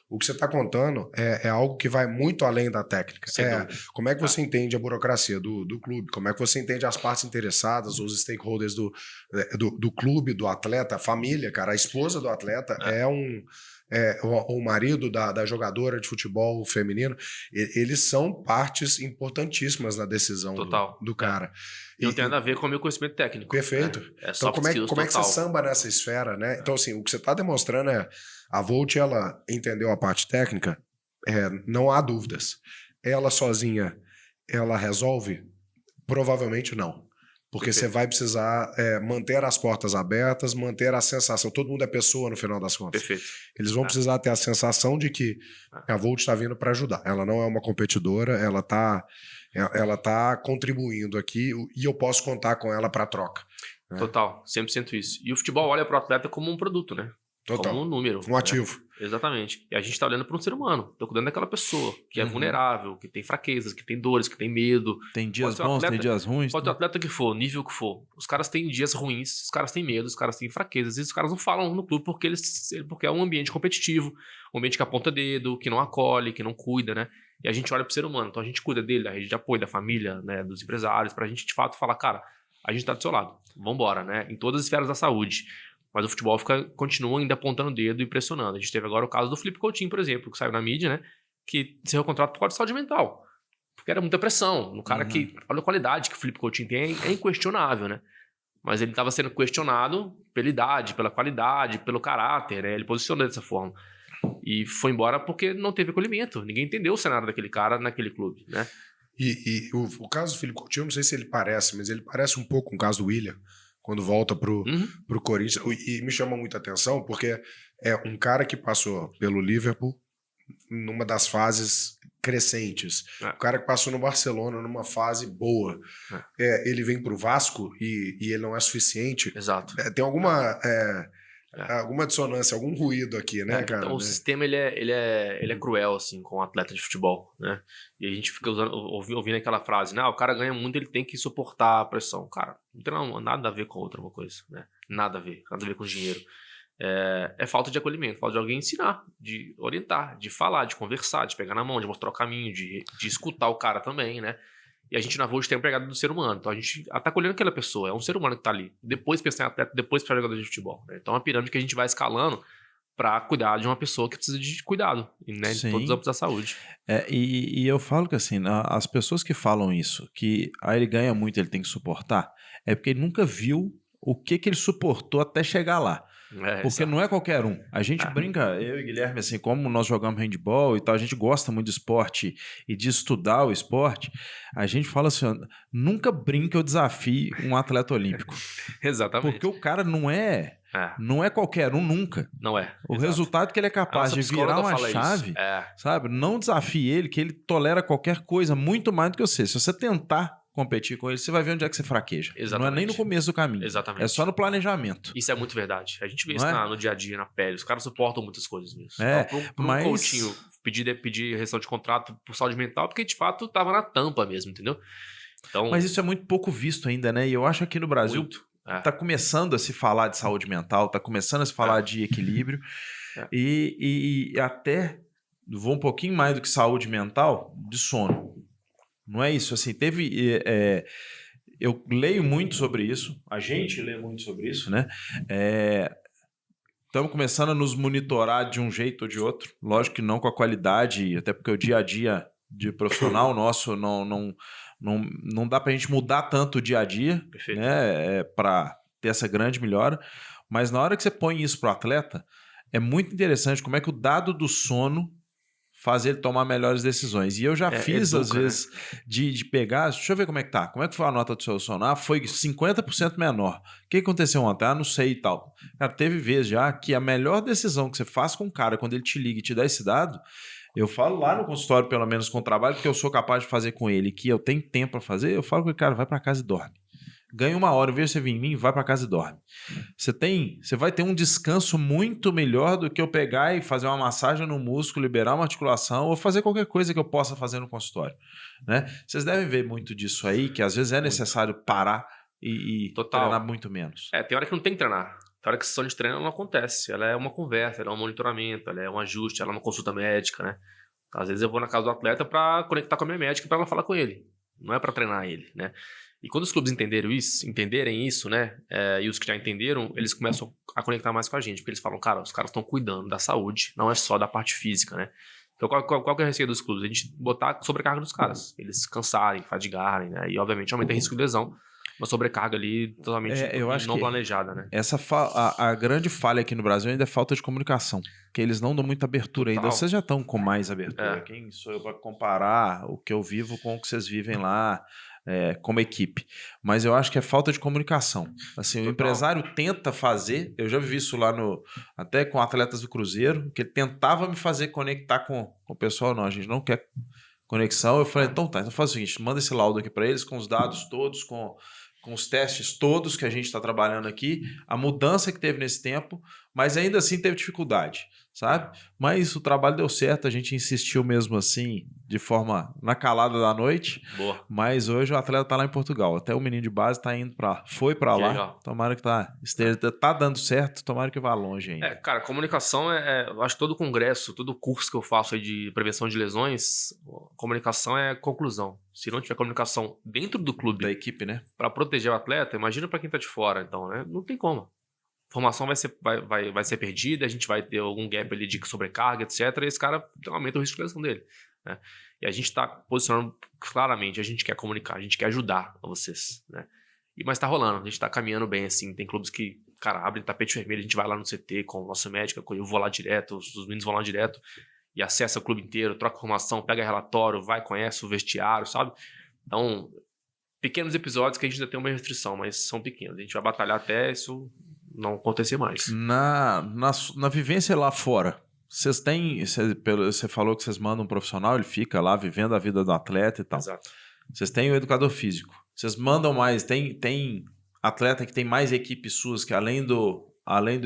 O que você está contando é algo que vai muito além da técnica. Como é que você entende a burocracia do clube? Como é que você entende as partes interessadas, os stakeholders do clube, do atleta, a família, cara. A esposa do atleta o marido da jogadora de futebol feminino. Eles são partes importantíssimas na decisão do cara. E não tem nada a ver com o meu conhecimento técnico. Perfeito. Então, como é que você samba nessa esfera, né? Então, assim, o que você está demonstrando a Volt, ela entendeu a parte técnica, não há dúvidas. Ela sozinha, ela resolve? Provavelmente não. Porque você vai precisar manter as portas abertas, manter a sensação. Todo mundo é pessoa no final das contas. Perfeito. Eles vão precisar ter a sensação de que a Volt está vindo para ajudar. Ela não é uma competidora, ela tá contribuindo aqui e eu posso contar com ela para troca. Né? Total, 100% isso. E o futebol olha para o atleta como um produto, né? Total. Como um número. Um ativo. Exatamente. E a gente está olhando para um ser humano. Estou cuidando daquela pessoa que é vulnerável, que tem fraquezas, que tem dores, que tem medo. Tem dias bons, tem dias ruins. Pode ter o atleta que for, nível que for. Os caras têm dias ruins, os caras têm medo, os caras têm fraquezas. E os caras não falam no clube porque é um ambiente competitivo, um ambiente que aponta dedo, que não acolhe, que não cuida, né? E a gente olha pro ser humano. Então a gente cuida dele, da rede de apoio, da família, né, dos empresários, pra gente de fato falar, cara, a gente tá do seu lado. Vambora, né? Em todas as esferas da saúde. Mas o futebol continua ainda apontando o dedo e pressionando. A gente teve agora o caso do Felipe Coutinho, por exemplo, que saiu na mídia, né? Que encerrou o contrato por causa de saúde mental. Porque era muita pressão. No cara que... Olha a qualidade que o Felipe Coutinho tem, é inquestionável, né? Mas ele estava sendo questionado pela idade, pela qualidade, pelo caráter, né? Ele posicionou dessa forma. E foi embora porque não teve acolhimento. Ninguém entendeu o cenário daquele cara naquele clube, né? E o caso do Felipe Coutinho, eu não sei se ele parece, mas ele parece um pouco com o caso do William, quando volta pro Corinthians. E me chama muita atenção porque é um cara que passou pelo Liverpool numa das fases crescentes. O cara que passou no Barcelona numa fase boa. Ele vem pro Vasco e ele não é suficiente. Exato. Tem alguma dissonância, algum ruído aqui, né, cara? Então, o sistema ele é cruel, assim, com o atleta de futebol, né? E a gente fica ouvindo aquela frase, né? O cara ganha muito, ele tem que suportar a pressão. Cara, não tem nada a ver com outra coisa, né? Nada a ver com dinheiro. É falta de acolhimento, falta de alguém ensinar, de orientar, de falar, de conversar, de pegar na mão, de mostrar o caminho, de escutar o cara também, né? E a gente na Volt tem a pegada do ser humano. Então a gente tá acolhendo aquela pessoa. É um ser humano que tá ali. Depois pensar em atleta, depois pensar em jogador de futebol. Né? Então é uma pirâmide que a gente vai escalando para cuidar de uma pessoa que precisa de cuidado. Né? Em todos os âmbitos da saúde. E eu falo que assim, as pessoas que falam isso, que ele ganha muito, ele tem que suportar, é porque ele nunca viu o que ele suportou até chegar lá. Porque não é qualquer um. A gente brinca, eu e Guilherme, assim, como nós jogamos handball e tal, a gente gosta muito de esporte e de estudar o esporte, a gente fala assim, nunca brinque ou desafie um atleta olímpico. Exatamente. Porque o cara não é qualquer um nunca. Não é. O resultado que ele é capaz de virar uma chave, sabe? Não desafie ele, que ele tolera qualquer coisa muito mais do que você. Se você tentar competir com ele, você vai ver onde é que você fraqueja. Exatamente. Não é nem no começo do caminho. Exatamente. É só no planejamento. Isso é muito verdade. A gente vê isso no dia a dia, na pele. Os caras suportam muitas coisas mesmo. Pro mas... Coutinho pedir rescisão de contrato por saúde mental, porque de fato tava na tampa mesmo, entendeu? Então, mas isso é muito pouco visto ainda, né? E eu acho que aqui no Brasil tá começando a se falar de saúde mental, tá começando a se falar de equilíbrio. E até vou um pouquinho mais do que saúde mental, de sono. Não é isso, assim, eu leio muito sobre isso, a gente lê muito sobre isso, né? Estamos começando a nos monitorar de um jeito ou de outro, lógico que não com a qualidade, até porque o dia a dia de profissional nosso não dá pra gente mudar tanto o dia a dia, né? Para ter essa grande melhora, mas na hora que você põe isso pro atleta, é muito interessante como é que o dado do sono faz ele tomar melhores decisões. E eu já fiz, às vezes, de pegar... Deixa eu ver como é que tá. Como é que foi a nota do seu sono? Foi 50% menor. O que aconteceu ontem? Não sei e tal. Cara, teve vezes já que a melhor decisão que você faz com o cara quando ele te liga e te dá esse dado Eu falo lá no consultório, pelo menos com o trabalho que eu sou capaz de fazer com ele, que eu tenho tempo para fazer, eu falo com ele, cara, vai para casa e dorme. Ganha 1 hora, eu vejo você vir em mim, vai para casa e dorme. Você vai ter um descanso muito melhor do que eu pegar e fazer uma massagem no músculo, liberar uma articulação ou fazer qualquer coisa que eu possa fazer no consultório, né? Vocês devem ver muito disso aí, que às vezes é necessário parar e treinar muito menos. Tem hora que não tem que treinar. Tem hora que a sessão de treino não acontece. Ela é uma conversa, ela é um monitoramento, ela é um ajuste, ela é uma consulta médica, né? Às vezes eu vou na casa do atleta para conectar com a minha médica para ela falar com ele. Não é para treinar ele, né? E quando os clubes entenderem isso, né? E os que já entenderam, eles começam a conectar mais com a gente. Porque eles falam, cara, os caras estão cuidando da saúde, não é só da parte física, né? Então qual que é a receita dos clubes? A gente botar sobrecarga nos caras. Eles cansarem, fadigarem, né? E obviamente aumenta o risco de lesão. Uma sobrecarga ali totalmente não planejada, né? A grande falha aqui no Brasil ainda é falta de comunicação. Que eles não dão muita abertura ainda. Vocês já estão com mais abertura. Quem sou eu para comparar o que eu vivo com o que vocês vivem lá como equipe? Mas eu acho que é falta de comunicação. Assim, o empresário tenta fazer, eu já vi isso lá até com atletas do Cruzeiro, que ele tentava me fazer conectar com o pessoal. Não, a gente não quer conexão. Eu falei, então faz o seguinte, manda esse laudo aqui para eles, com os dados todos, com os testes todos que a gente está trabalhando aqui, a mudança que teve nesse tempo, mas ainda assim teve dificuldade, sabe? Mas o trabalho deu certo, a gente insistiu mesmo assim, de forma na calada da noite. Boa. Mas hoje o atleta está lá em Portugal, até o menino de base está indo foi para lá. Legal. Tomara que tá dando certo, tomara que vá longe ainda. Cara, comunicação eu acho que todo congresso, todo curso que eu faço aí de prevenção de lesões, comunicação é conclusão. Se não tiver comunicação dentro do clube, da equipe, né? Para proteger o atleta, imagina para quem tá de fora, então, né? Não tem como. A formação vai ser perdida, a gente vai ter algum gap ali de sobrecarga, etc. E esse cara aumenta o risco de lesão dele, né? E a gente está posicionando claramente, a gente quer comunicar, a gente quer ajudar vocês, né? Mas tá rolando, a gente tá caminhando bem, assim. Tem clubes que, cara, abrem tapete vermelho, a gente vai lá no CT com o nosso médico, eu vou lá direto, os meninos vão lá direto e acessa o clube inteiro, troca informação, pega relatório, vai, conhece o vestiário, sabe? Então, pequenos episódios que a gente ainda tem uma restrição, mas são pequenos. A gente vai batalhar até isso não acontecer mais. Na vivência lá fora, vocês têm... Você falou que vocês mandam um profissional, ele fica lá vivendo a vida do atleta e tal. Exato. Vocês têm o educador físico. Vocês mandam mais... Tem atleta que tem mais equipes suas que além do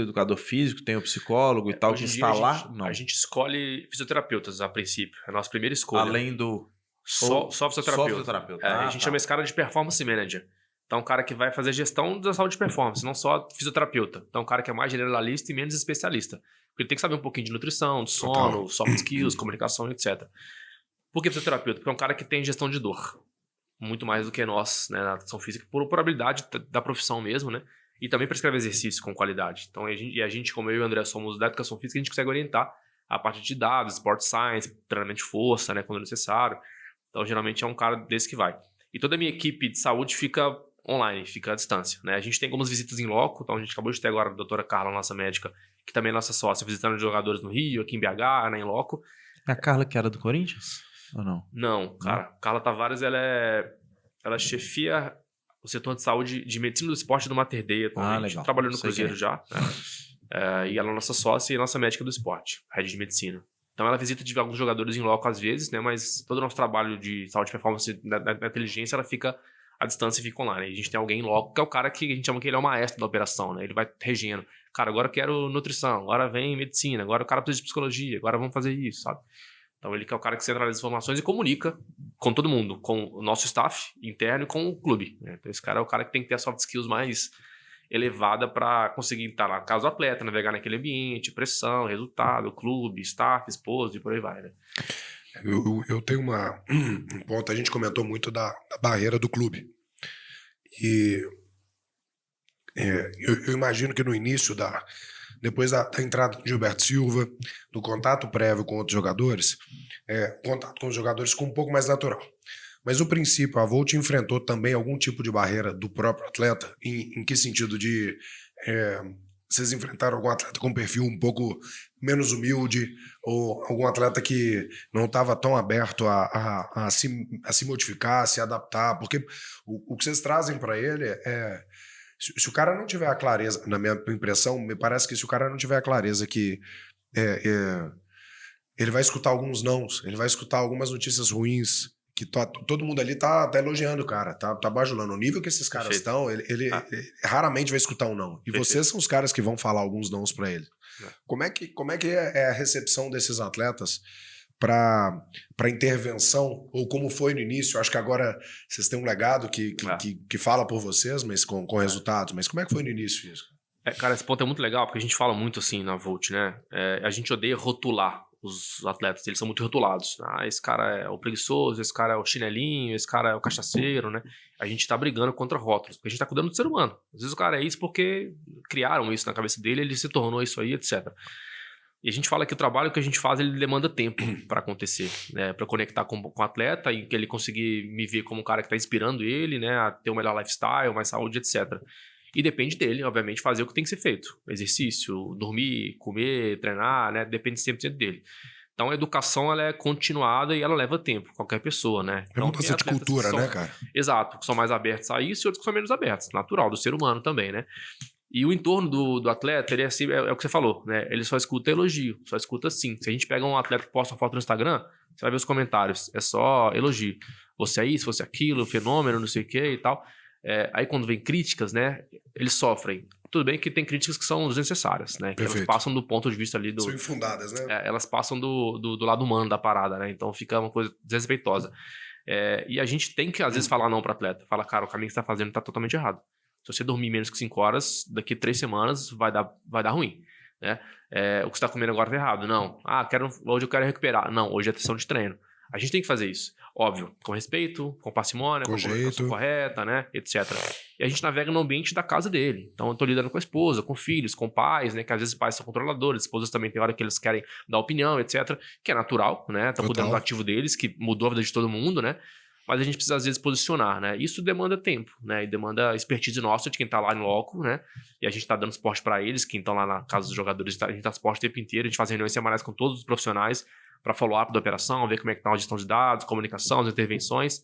educador físico, tem o psicólogo e tal, que está lá? Não. A gente escolhe fisioterapeutas a princípio. É a nossa primeira escolha. Além do... Só fisioterapeuta. A gente chama esse cara de performance manager. Então, um cara que vai fazer gestão da saúde de performance, não só fisioterapeuta. Então, um cara que é mais generalista e menos especialista. Porque ele tem que saber um pouquinho de nutrição, de sono, soft skills, comunicação, etc. Por que fisioterapeuta? Porque é um cara que tem gestão de dor. Muito mais do que nós, né, na educação física, por habilidade da profissão mesmo, né? E também prescreve exercício com qualidade. Então, a gente, como eu e o André somos da educação física, a gente consegue orientar a parte de dados, sport science, treinamento de força, né, quando necessário. Então, geralmente é um cara desse que vai. E toda a minha equipe de saúde fica online, fica à distância, né? A gente tem algumas visitas em loco, então a gente acabou de ter agora a doutora Carla, nossa médica, que também é nossa sócia, visitando jogadores no Rio, aqui em BH, né, em loco. É a Carla que era do Corinthians? Ou não? Não, cara. Carla Tavares, ela chefia o setor de saúde de medicina do esporte do Mater Dei atualmente. Legal. Trabalhou no Cruzeiro já, né? E ela é nossa sócia e nossa médica do esporte, head de medicina. Então ela visita de alguns jogadores em loco às vezes, né? Mas todo o nosso trabalho de saúde e performance da inteligência, ela fica à distância e fica online. E a gente tem alguém em loco, que é o cara que a gente chama que ele é o maestro da operação, né? Ele vai regendo. Cara, agora eu quero nutrição, agora vem medicina, agora o cara precisa de psicologia, agora vamos fazer isso, sabe? Então ele que é o cara que centraliza as informações e comunica com todo mundo, com o nosso staff interno e com o clube, né? Então esse cara é o cara que tem que ter a soft skills mais elevada para conseguir estar lá, caso atleta, navegar naquele ambiente, pressão, resultado, clube, staff, esposa e por aí vai, né? Eu tenho um ponto, a gente comentou muito da barreira do clube. E eu imagino que no início, depois da entrada de Gilberto Silva, do contato prévio com outros jogadores, o contato com os jogadores ficou um pouco mais natural. Mas no princípio, a Volt enfrentou também algum tipo de barreira do próprio atleta? Em que sentido de... vocês enfrentaram algum atleta com um perfil um pouco menos humilde ou algum atleta que não estava tão aberto a se modificar, a se adaptar? Porque o que vocês trazem para ele se o cara não tiver a clareza, na minha impressão, me parece que se o cara não tiver a clareza que ele vai escutar alguns nãos, ele vai escutar algumas notícias ruins, que todo mundo ali tá elogiando o cara, tá bajulando. O nível que esses caras estão, ele raramente vai escutar um não. E vocês são os caras que vão falar alguns nãos pra ele. Como é que é a recepção desses atletas para intervenção, ou como foi no início? Acho que agora vocês têm um legado que fala por vocês, mas com resultados. Mas como é que foi no início isso? Cara, esse ponto é muito legal, porque a gente fala muito assim na Volt, né? A gente odeia rotular os atletas, eles são muito rotulados. Esse cara é o preguiçoso, esse cara é o chinelinho, esse cara é o cachaceiro, né? A gente tá brigando contra rótulos, porque a gente tá cuidando do ser humano. Às vezes o cara é isso porque criaram isso na cabeça dele, ele se tornou isso aí, etc. E a gente fala que o trabalho que a gente faz, ele demanda tempo para acontecer, né? Para conectar com o atleta e que ele conseguir me ver como um cara que tá inspirando ele, né? A ter um melhor lifestyle, mais saúde, etc. E depende dele, obviamente, fazer o que tem que ser feito. Exercício, dormir, comer, treinar, né? Depende 100% dele. Então, a educação, ela é continuada e ela leva tempo, qualquer pessoa, né? Então, mudança de cultura, né, cara? Exato, que são mais abertos a isso e outros que são menos abertos. Natural, do ser humano também, né? E o entorno do atleta, ele é, assim, é o que você falou, né? Ele só escuta elogio, só escuta sim. Se a gente pega um atleta que posta uma foto no Instagram, você vai ver os comentários, é só elogio. Você é isso, você é aquilo, fenômeno, não sei o que e tal. Aí quando vem críticas, né, eles sofrem. Tudo bem que tem críticas que são desnecessárias, né? Que elas passam do ponto de vista ali do... São infundadas, né? Elas passam do lado humano da parada, né? Então fica uma coisa desrespeitosa. E a gente tem que, às vezes, falar não para o atleta. Fala, cara, o caminho que você está fazendo está totalmente errado. Se você dormir menos que 5 horas, daqui 3 semanas vai dar ruim, né? O que você está comendo agora está errado. Não. Hoje eu quero recuperar. Não, hoje é sessão de treino. A gente tem que fazer isso. Óbvio, com respeito, com parcimônia, com a comunicação correta, né? Etc. E a gente navega no ambiente da casa dele. Então, eu tô lidando com a esposa, com filhos, com pais, né? Que às vezes pais são controladores, esposas também tem hora que eles querem dar opinião, etc. Que é natural, né? Tá cuidando do ativo deles, que mudou a vida de todo mundo, né? Mas a gente precisa, às vezes, posicionar, né? Isso demanda tempo, né? E demanda expertise nossa de quem tá lá no loco, né? E a gente tá dando suporte para eles, quem estão lá na casa dos jogadores, a gente dá suporte o tempo inteiro, a gente faz reuniões semanais com todos os profissionais para follow-up da operação, ver como é que tá a gestão de dados, comunicação, as intervenções,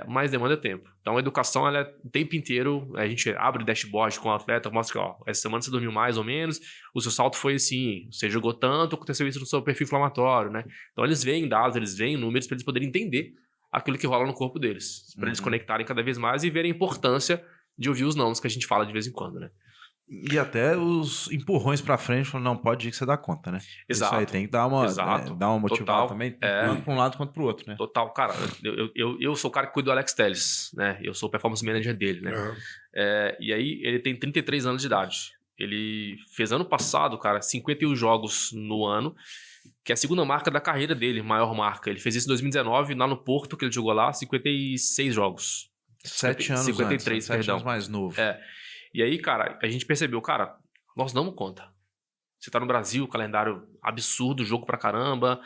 mas demanda tempo. Então, a educação, ela é o tempo inteiro, a gente abre o dashboard com o atleta, mostra que, ó, essa semana você dormiu mais ou menos, o seu salto foi assim, você jogou tanto, aconteceu isso no seu perfil inflamatório, né? Então, eles veem dados, eles veem números para eles poderem entender aquilo que rola no corpo deles, para eles conectarem cada vez mais e verem a importância de ouvir os nãos que a gente fala de vez em quando, né? E até os empurrões pra frente, falando, não, pode ir que você dá conta, né? Exato. Isso aí tem que dar uma motivada Total. também, tanto pra um lado quanto pro outro, né? Total, cara, eu sou o cara que cuida do Alex Telles, né? Eu sou o performance manager dele, né? Uhum. E aí, ele tem 33 anos de idade. Ele fez ano passado, cara, 51 jogos no ano, que é a segunda marca da carreira dele, maior marca. Ele fez isso em 2019, lá no Porto, que ele jogou lá, 56 jogos. 7 anos 53, antes, 7 perdão. anos mais novo. E aí, cara, a gente percebeu, cara, nós damos conta. Você tá no Brasil, calendário absurdo, jogo pra caramba,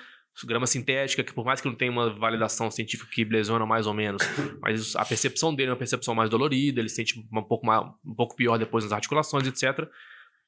grama sintética, que por mais que não tenha uma validação científica que lesiona mais ou menos, mas a percepção dele é uma percepção mais dolorida, ele sente um pouco pior depois nas articulações, etc.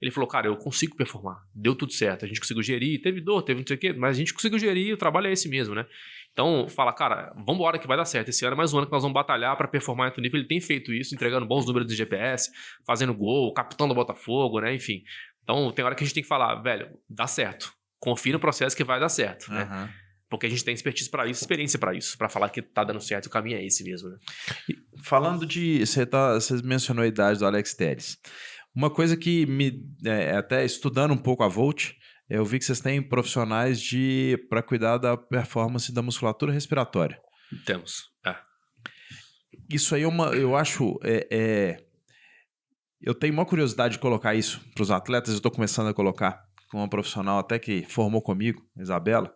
Ele falou, cara, eu consigo performar, deu tudo certo, a gente conseguiu gerir, teve dor, teve não sei o quê, mas a gente conseguiu gerir, o trabalho é esse mesmo, né? Então, fala, cara, vambora que vai dar certo. Esse ano é mais um ano que nós vamos batalhar para performar em alto nível. Ele tem feito isso, entregando bons números de GPS, fazendo gol, capitão do Botafogo, né? Enfim. Então, tem hora que a gente tem que falar, velho, dá certo. Confia no processo que vai dar certo, né? Porque a gente tem expertise para isso, experiência para isso, para falar que tá dando certo, o caminho é esse mesmo, né? E falando de... Você mencionou a idade do Alex Telles. Uma coisa que até estudando um pouco a Volt, eu vi que vocês têm profissionais para cuidar da performance da musculatura respiratória. Temos. Isso aí eu acho... eu tenho uma curiosidade de colocar isso para os atletas, eu estou começando a colocar com uma profissional até que formou comigo, Isabela.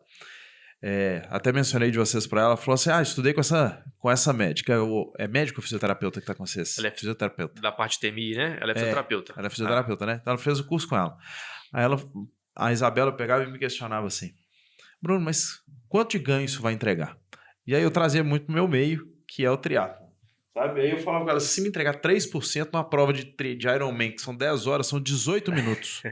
Até mencionei de vocês para ela, falou assim, estudei com essa médica. É médico ou fisioterapeuta que está com vocês? Ela é fisioterapeuta. Da parte TMI, né? Ela é fisioterapeuta. Ela é fisioterapeuta, né? Então ela fez o curso com ela. Aí a Isabela pegava e me questionava assim, Bruno, mas quanto de ganho isso vai entregar? E aí eu trazia muito pro meu meio, que é o triatlo. Sabe? Aí eu falava com ela, se me entregar 3% numa prova de Ironman, que são 10 horas, são 18 minutos.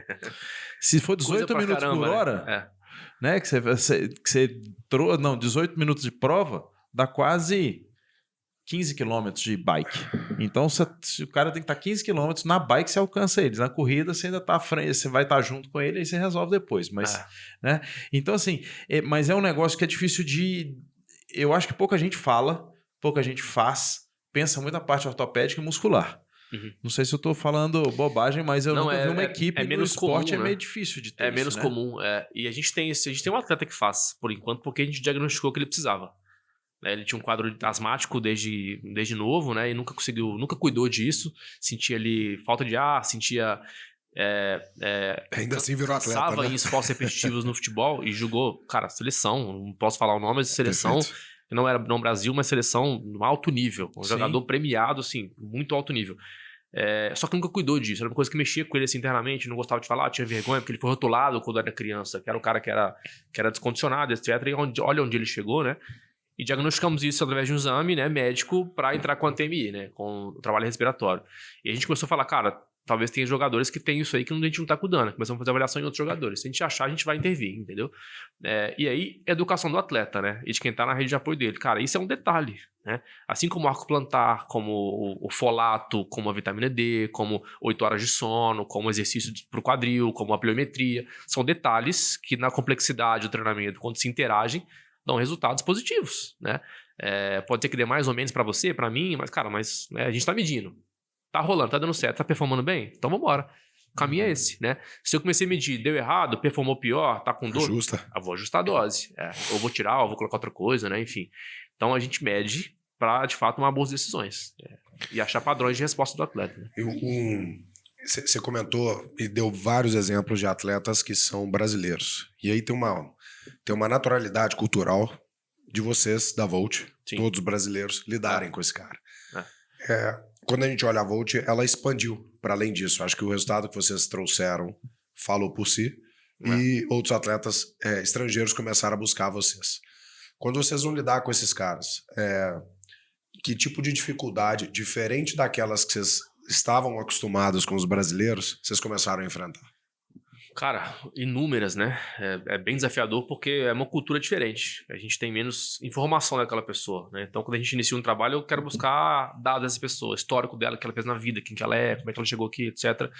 Se for 18 minutos por hora, né? Que você trouxe, 18 minutos de prova, dá quase 15 quilômetros de bike. Então, se o cara tem que estar 15 quilômetros na bike, você alcança eles. Na corrida, você ainda tá à frente, você vai estar junto com ele, aí você resolve depois. Mas, né? Então, assim, mas é um negócio que é difícil de... Eu acho que pouca gente fala, pouca gente faz, pensa muito na parte ortopédica e muscular. Não sei se eu tô falando bobagem, mas eu nunca vi uma equipe no esporte, comum, né? É meio difícil de ter. É menos comum, E a gente tem um atleta que faz, por enquanto, porque a gente diagnosticou que ele precisava. Ele tinha um quadro asmático desde novo, né? E nunca cuidou disso. Sentia ali falta de ar, sentia... ainda assim virou atleta, pensava né? em esforços repetitivos no futebol e jogou, cara, seleção, não posso falar o nome, mas seleção, que não era no Brasil, mas seleção no alto nível. Um jogador premiado, assim, muito alto nível. Só que nunca cuidou disso. Era uma coisa que mexia com ele assim, internamente, não gostava de falar, tinha vergonha, porque ele foi rotulado quando era criança, que era um cara que era descondicionado, etc. E olha onde ele chegou, né? E diagnosticamos isso através de um exame, né, médico, para entrar com a TMI, né, com o trabalho respiratório. E a gente começou a falar, cara, talvez tenha jogadores que tem isso aí que a gente não tá cuidando. Começamos a fazer avaliação em outros jogadores. Se a gente achar, a gente vai intervir, entendeu? E aí, educação do atleta, né? E de quem tá na rede de apoio dele. Cara, isso é um detalhe, né? Assim como o arco plantar, como o folato, como a vitamina D, como 8 horas de sono, como exercício pro quadril, como a pliometria. São detalhes que na complexidade do treinamento, quando se interagem, dão resultados positivos, né? Pode ser que dê mais ou menos para você, para mim, mas, cara, a gente tá medindo. Tá rolando, tá dando certo, tá performando bem? Então vambora. O caminho é esse, né? Se eu comecei a medir, deu errado, performou pior, tá com dor, Ajusta. Eu vou ajustar a dose. Ou vou tirar, ou vou colocar outra coisa, né? Enfim. Então a gente mede pra, de fato, tomar boas decisões. E achar padrões de resposta do atleta. Né? Você comentou e deu vários exemplos de atletas que são brasileiros. E aí tem uma naturalidade cultural de vocês, da Volt, todos os brasileiros, lidarem com esse cara. Quando a gente olha a Volt, ela expandiu para além disso. Acho que o resultado que vocês trouxeram falou por si. E outros atletas estrangeiros começaram a buscar vocês. Quando vocês vão lidar com esses caras, que tipo de dificuldade, diferente daquelas que vocês estavam acostumados com os brasileiros, vocês começaram a enfrentar? Cara, inúmeras, né? É bem desafiador porque é uma cultura diferente. A gente tem menos informação daquela pessoa, né? Então, quando a gente inicia um trabalho, eu quero buscar dados dessa pessoa, histórico dela, que ela fez na vida, quem que ela é, como é que ela chegou aqui, etc.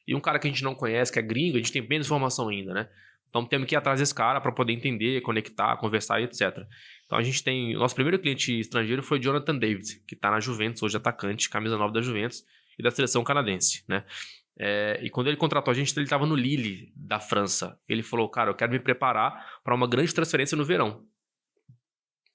E um cara que a gente não conhece, que é gringo, a gente tem menos informação ainda, né? Então, temos que ir atrás desse cara para poder entender, conectar, conversar e etc. Então, a gente tem... O nosso primeiro cliente estrangeiro foi Jonathan David, que tá na Juventus, hoje atacante, camisa 9 da Juventus e da seleção canadense, né? E quando ele contratou a gente, ele estava no Lille, da França. Ele falou, cara, eu quero me preparar para uma grande transferência no verão.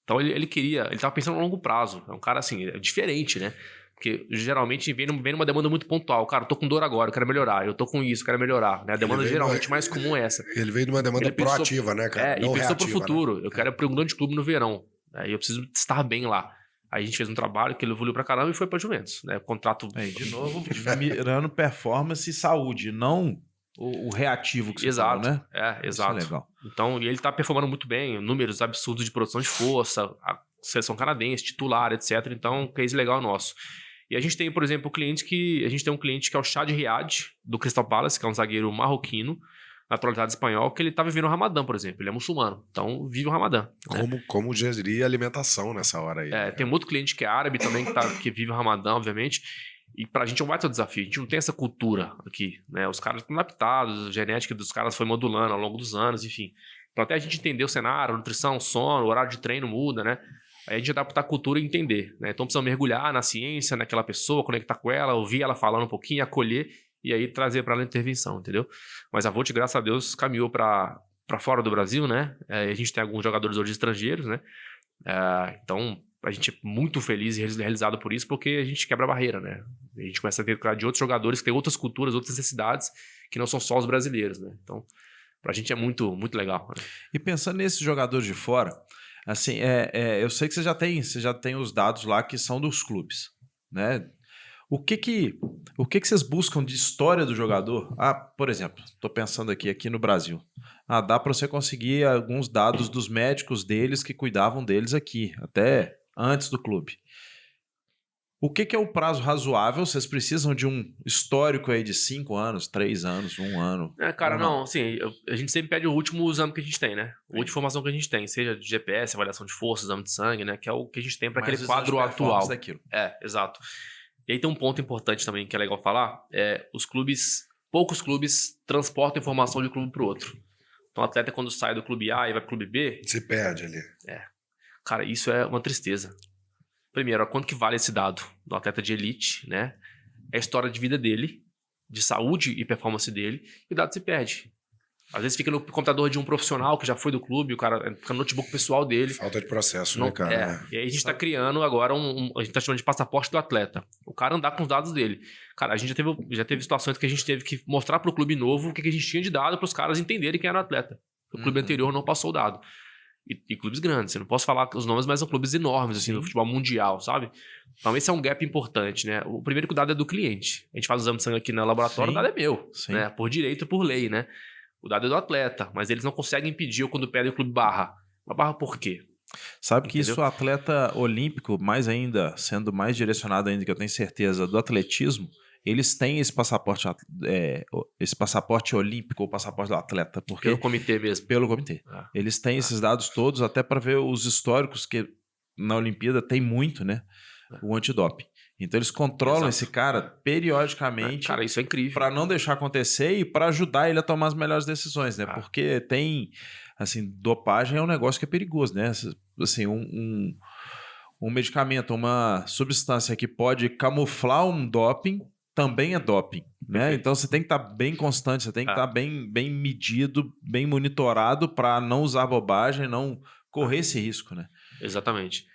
Então ele estava pensando a longo prazo. É um cara assim, diferente, né? Porque geralmente vem numa demanda muito pontual. Cara, eu tô com dor agora, eu quero melhorar. Eu tô com isso, eu quero melhorar. Né? A demanda geralmente mais comum é essa. Ele veio de uma demanda proativa, né, cara? E pensou pro futuro. Né? Eu quero ir para um grande clube no verão. E eu preciso estar bem lá. Aí a gente fez um trabalho que ele evoluiu pra caramba e foi pra Juventus, né? Contrato... de novo, mirando performance e saúde, não o reativo que você falou, né? Exato. Isso é legal. Então, e ele tá performando muito bem, números absurdos de produção de força, a seleção canadense, titular, etc. Então, case legal nosso. E a gente tem, por exemplo, a gente tem um cliente que é o Chad Riad, do Crystal Palace, que é um zagueiro marroquino, naturalidade espanhol, que ele tá vivendo o Ramadã, por exemplo. Ele é muçulmano, então vive o Ramadã. Como gerir a alimentação nessa hora aí? Tem um outro cliente que é árabe também, que vive o Ramadã, obviamente. E pra gente é um baita desafio. A gente não tem essa cultura aqui, né? Os caras estão adaptados, a genética dos caras foi modulando ao longo dos anos, enfim. Então até a gente entender o cenário, nutrição, sono, o horário de treino muda, né? Aí a gente adapta a cultura e entender, né? Então precisa mergulhar na ciência, naquela pessoa, conectar com ela, ouvir ela falando um pouquinho, acolher e aí trazer para ela a intervenção, entendeu? Mas a Volt, graças a Deus, caminhou para fora do Brasil, né? A gente tem alguns jogadores hoje estrangeiros, né? Então, a gente é muito feliz e realizado por isso, porque a gente quebra a barreira, né? A gente começa a ter de outros jogadores que têm outras culturas, outras necessidades, que não são só os brasileiros, né? Então, pra gente é muito, muito legal. Né? E pensando nesses jogadores de fora, assim, eu sei que você já tem os dados lá que são dos clubes, né? O que vocês buscam de história do jogador? Por exemplo, estou pensando aqui no Brasil. Dá para você conseguir alguns dados dos médicos deles que cuidavam deles aqui, até antes do clube. O que é o prazo razoável? Vocês precisam de um histórico aí de 5 anos, 3 anos, 1 ano? Cara, Ou não, assim, a gente sempre pede o último exame que a gente tem, né? A última informação que a gente tem, seja de GPS, avaliação de força, exame de sangue, né? Que é o que a gente tem para aquele quadro atual. Daquilo. Exato. E aí tem um ponto importante também que é legal falar, poucos clubes transportam informação de um clube pro outro. Então o atleta quando sai do clube A e vai pro clube B... Se perde ali. Cara, isso é uma tristeza. Primeiro, quanto que vale esse dado do atleta de elite, né? É a história de vida dele, de saúde e performance dele, e o dado se perde. Às vezes fica no computador de um profissional que já foi do clube, o cara fica no notebook pessoal dele. Falta de processo, né, cara? E aí a gente tá criando agora a gente tá chamando de passaporte do atleta. O cara andar com os dados dele. Cara, a gente já teve situações que a gente teve que mostrar pro clube novo o que a gente tinha de dado para os caras entenderem quem era o atleta. O clube anterior não passou o dado. E clubes grandes, eu não posso falar os nomes, mas são clubes enormes, assim, no futebol mundial, sabe? Então esse é um gap importante, né? O primeiro que o dado é do cliente. A gente faz o exame de sangue aqui no laboratório, o dado é meu, né? Por direito, por lei, né? O dado é do atleta, mas eles não conseguem impedir ou quando pedem o clube barra. Uma barra por quê? Sabe que isso o atleta olímpico, mais ainda, sendo mais direcionado ainda, que eu tenho certeza, do atletismo, eles têm esse passaporte olímpico ou passaporte do atleta. Porque, pelo comitê mesmo. Pelo comitê. Eles têm esses dados todos até para ver os históricos que na Olimpíada tem muito, né? O antidoping. Então eles controlam esse cara periodicamente. Cara, isso é incrível. Para não deixar acontecer e para ajudar ele a tomar as melhores decisões, né? Porque tem, assim, dopagem é um negócio que é perigoso, né? Assim, um medicamento, uma substância que pode camuflar um doping também é doping, né? Então você tem que estar bem constante, você tem que estar bem medido, bem monitorado para não usar bobagem, não correr esse risco, né? Exatamente.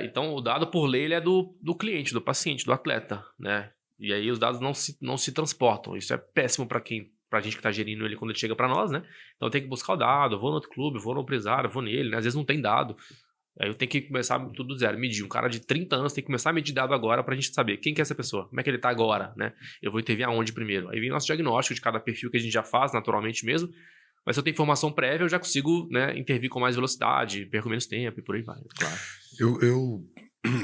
Então o dado por lei ele é do cliente, do paciente, do atleta, né? E aí os dados não se transportam. Isso é péssimo para pra gente que tá gerindo ele quando ele chega para nós, né? Então tem que buscar o dado, vou no outro clube, vou no empresário, vou nele, né? Às vezes não tem dado. Aí eu tenho que começar tudo do zero, medir. Um cara de 30 anos tem que começar a medir dado agora pra gente saber quem que é essa pessoa, como é que ele tá agora, né? Eu vou intervir aonde primeiro. Aí vem nosso diagnóstico de cada perfil que a gente já faz naturalmente mesmo, mas se eu tenho informação prévia, eu já consigo, né, intervir com mais velocidade, perco menos tempo e por aí vai, claro.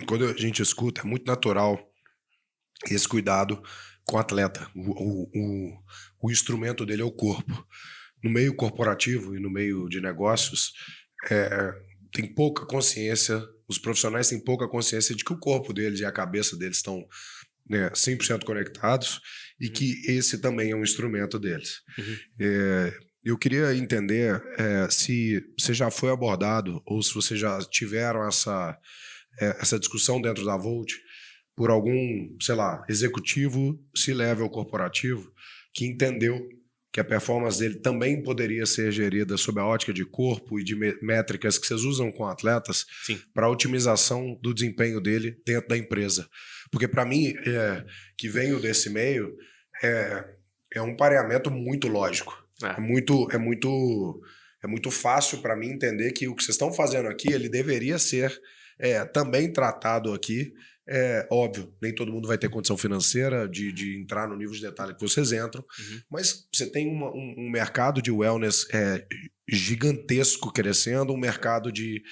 Quando a gente escuta, é muito natural esse cuidado com o atleta. O instrumento dele é o corpo. No meio corporativo e no meio de negócios, tem pouca consciência, os profissionais têm pouca consciência de que o corpo deles e a cabeça deles estão 100% conectados e que esse também é um instrumento deles. Eu queria entender se você já foi abordado ou se vocês já tiveram essa discussão dentro da Volt por algum, sei lá, executivo C-level corporativo que entendeu que a performance dele também poderia ser gerida sob a ótica de corpo e de métricas que vocês usam com atletas para otimização do desempenho dele dentro da empresa. Porque para mim, que venho desse meio, é um pareamento muito lógico. É muito fácil para mim entender que o que vocês estão fazendo aqui, ele deveria ser também tratado aqui. Óbvio, nem todo mundo vai ter condição financeira de entrar no nível de detalhe que vocês entram, mas você tem um mercado de wellness gigantesco crescendo, um mercado de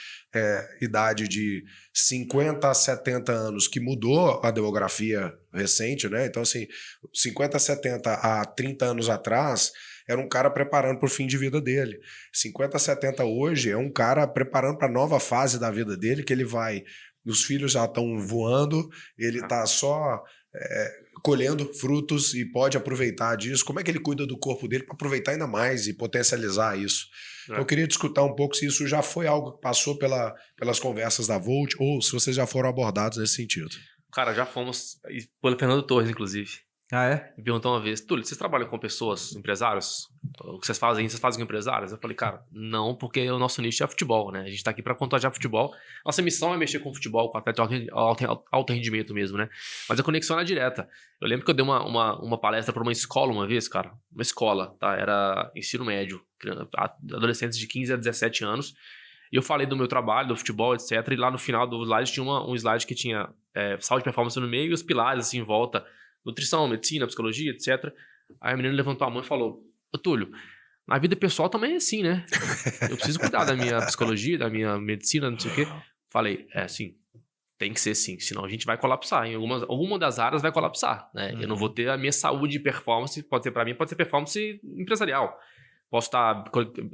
idade de 50 a 70 anos que mudou a demografia recente, né? Então, assim, 50 a 70 a 30 anos atrás era um cara preparando para o fim de vida dele. 50 a 70 hoje é um cara preparando para a nova fase da vida dele, que ele vai... Os filhos já estão voando, ele está só colhendo frutos e pode aproveitar disso. Como é que ele cuida do corpo dele para aproveitar ainda mais e potencializar isso? Então, eu queria discutir um pouco se isso já foi algo que passou pelas conversas da Volt ou se vocês já foram abordados nesse sentido. Cara, já fomos, pelo Fernando Torres, inclusive. Ah, é? Me perguntou uma vez, Túlio, vocês trabalham com pessoas, empresários? O que vocês fazem com empresários? Eu falei, cara, não, porque o nosso nicho é futebol, né? A gente tá aqui pra contagiar futebol. Nossa missão é mexer com futebol, com atleta de alto rendimento mesmo, né? Mas a conexão é direta. Eu lembro que eu dei uma palestra pra uma escola uma vez, cara. Uma escola, tá? Era ensino médio. Adolescentes de 15 a 17 anos. E eu falei do meu trabalho, do futebol, etc. E lá no final do slide tinha um slide que tinha saúde e performance no meio e os pilares, assim, em volta. Nutrição, medicina, psicologia, etc. Aí a menina levantou a mão e falou, ô Túlio, na vida pessoal também é assim, né? Eu preciso cuidar da minha psicologia, da minha medicina, não sei o quê. Falei, sim. Tem que ser sim, senão a gente vai colapsar. Em alguma das áreas vai colapsar, né? Eu não vou ter a minha saúde e performance, pode ser para mim, pode ser performance empresarial. Posso estar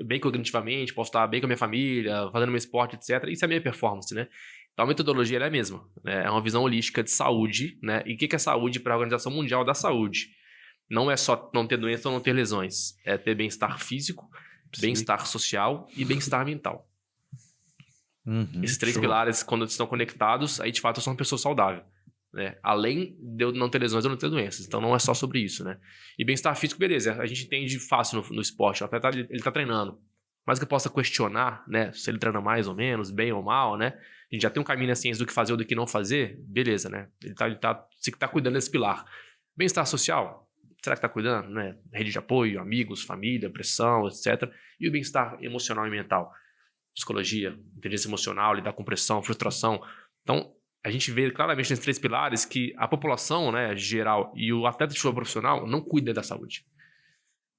bem cognitivamente, posso estar bem com a minha família, fazendo meu esporte, etc. Isso é a minha performance, né? Então a metodologia é a mesma, né? É uma visão holística de saúde, né? E o que é saúde para a Organização Mundial da Saúde? Não é só não ter doença ou não ter lesões, é ter bem-estar físico, bem-estar social e bem-estar mental. Esses 3 pilares, quando estão conectados, aí de fato eu sou uma pessoa saudável, né? Além de eu não ter lesões, eu não ter doenças. Então não é só sobre isso, né? E bem-estar físico, beleza. A gente entende fácil no esporte. O atleta, ele tá treinando. Mas que eu possa questionar, né? Se ele treina mais ou menos, bem ou mal, né? A gente já tem um caminho na ciência do que fazer ou do que não fazer. Beleza, né? Ele tá cuidando desse pilar. Bem-estar social, será que tá cuidando, né? Rede de apoio, amigos, família, pressão, etc. E o bem-estar emocional e mental. Psicologia, inteligência emocional, lidar com pressão, frustração. Então, a gente vê claramente nesses 3 pilares que a população, né, geral e o atleta de futebol profissional não cuida da saúde.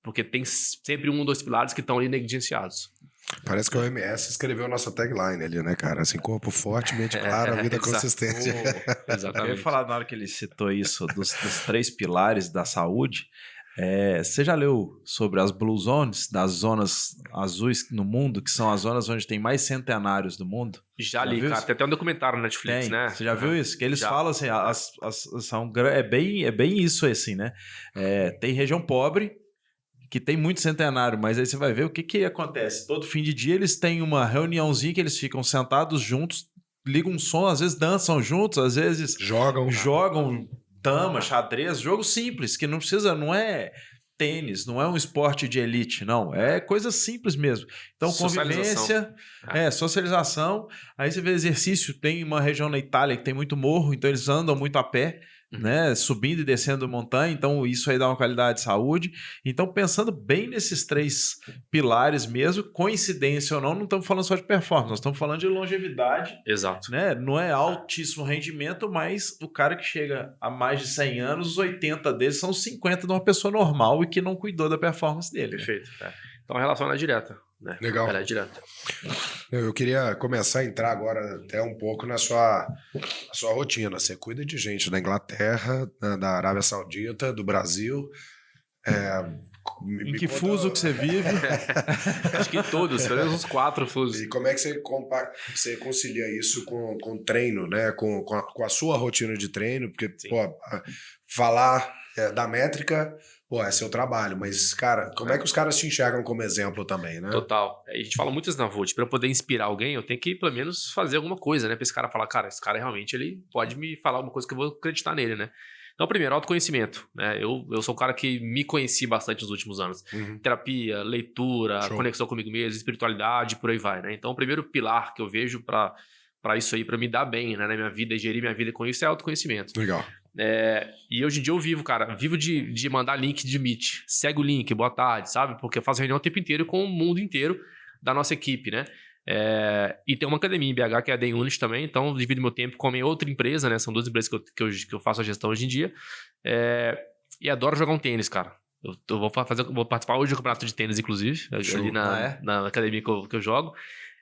Porque tem sempre 1 ou 2 pilares que estão ali negligenciados. Parece que a OMS escreveu a nossa tagline ali, né, cara? Assim, corpo forte, mente clara, vida consistente. Exatamente. Eu ia falar na hora que ele citou isso, dos 3 pilares da saúde. Você já leu sobre as Blue Zones, das zonas azuis no mundo, que são as zonas onde tem mais centenários do mundo? Já li, cara. Tem até um documentário na Netflix, tem. né? Você já viu isso? Que eles falam assim, é bem isso assim, né? Tem região pobre, que tem muito centenário, mas aí você vai ver o que acontece. Todo fim de dia eles têm uma reuniãozinha que eles ficam sentados juntos, ligam um som, às vezes dançam juntos, às vezes jogam dama, xadrez, jogo simples, que não é tênis, não é um esporte de elite, não. É coisa simples mesmo. Então, convivência, socialização. Aí você vê exercício, tem uma região na Itália que tem muito morro, então eles andam muito a pé, né? Subindo e descendo montanha, então isso aí dá uma qualidade de saúde. Então, pensando bem nesses 3 pilares mesmo, coincidência ou não estamos falando só de performance, nós estamos falando de longevidade. Exato. Né? Não é altíssimo rendimento, mas o cara que chega a mais de 100 anos, os 80 deles são os 50 de uma pessoa normal e que não cuidou da performance dele. Perfeito. Né? Então a relação é direta. Né? Legal. Ela é direta. Eu queria começar a entrar agora até um pouco na sua rotina. Você cuida de gente da Inglaterra, da Arábia Saudita, do Brasil. Em que fuso que você vive? Acho que todos, pelo menos uns 4 fusos. E como é que você concilia isso com treino, né? Com a sua rotina de treino? Porque, falar da métrica, é seu trabalho, mas, cara, como é que os caras te enxergam como exemplo também, né? Total. A gente fala muito isso na Volt. Pra eu poder inspirar alguém, eu tenho que, pelo menos, fazer alguma coisa, né? Pra esse cara falar, cara, esse cara realmente, ele pode me falar alguma coisa que eu vou acreditar nele, né? Então, primeiro, autoconhecimento, né? Eu sou um cara que me conheci bastante nos últimos anos. Terapia, leitura, conexão comigo mesmo, espiritualidade, por aí vai, né? Então, o primeiro pilar que eu vejo pra isso aí, pra me dar bem, né, na minha vida e gerir minha vida com isso é autoconhecimento. Legal. E hoje em dia eu vivo de mandar link de Meet. Segue o link, boa tarde, sabe? Porque eu faço reunião o tempo inteiro com o mundo inteiro da nossa equipe, né? E tem uma academia em BH que é a The Unit também, então eu divido meu tempo com a minha outra empresa, né? São 2 empresas que eu faço a gestão hoje em dia. E adoro jogar um tênis, cara. Eu vou participar hoje do campeonato de tênis, inclusive, ali na academia que eu jogo.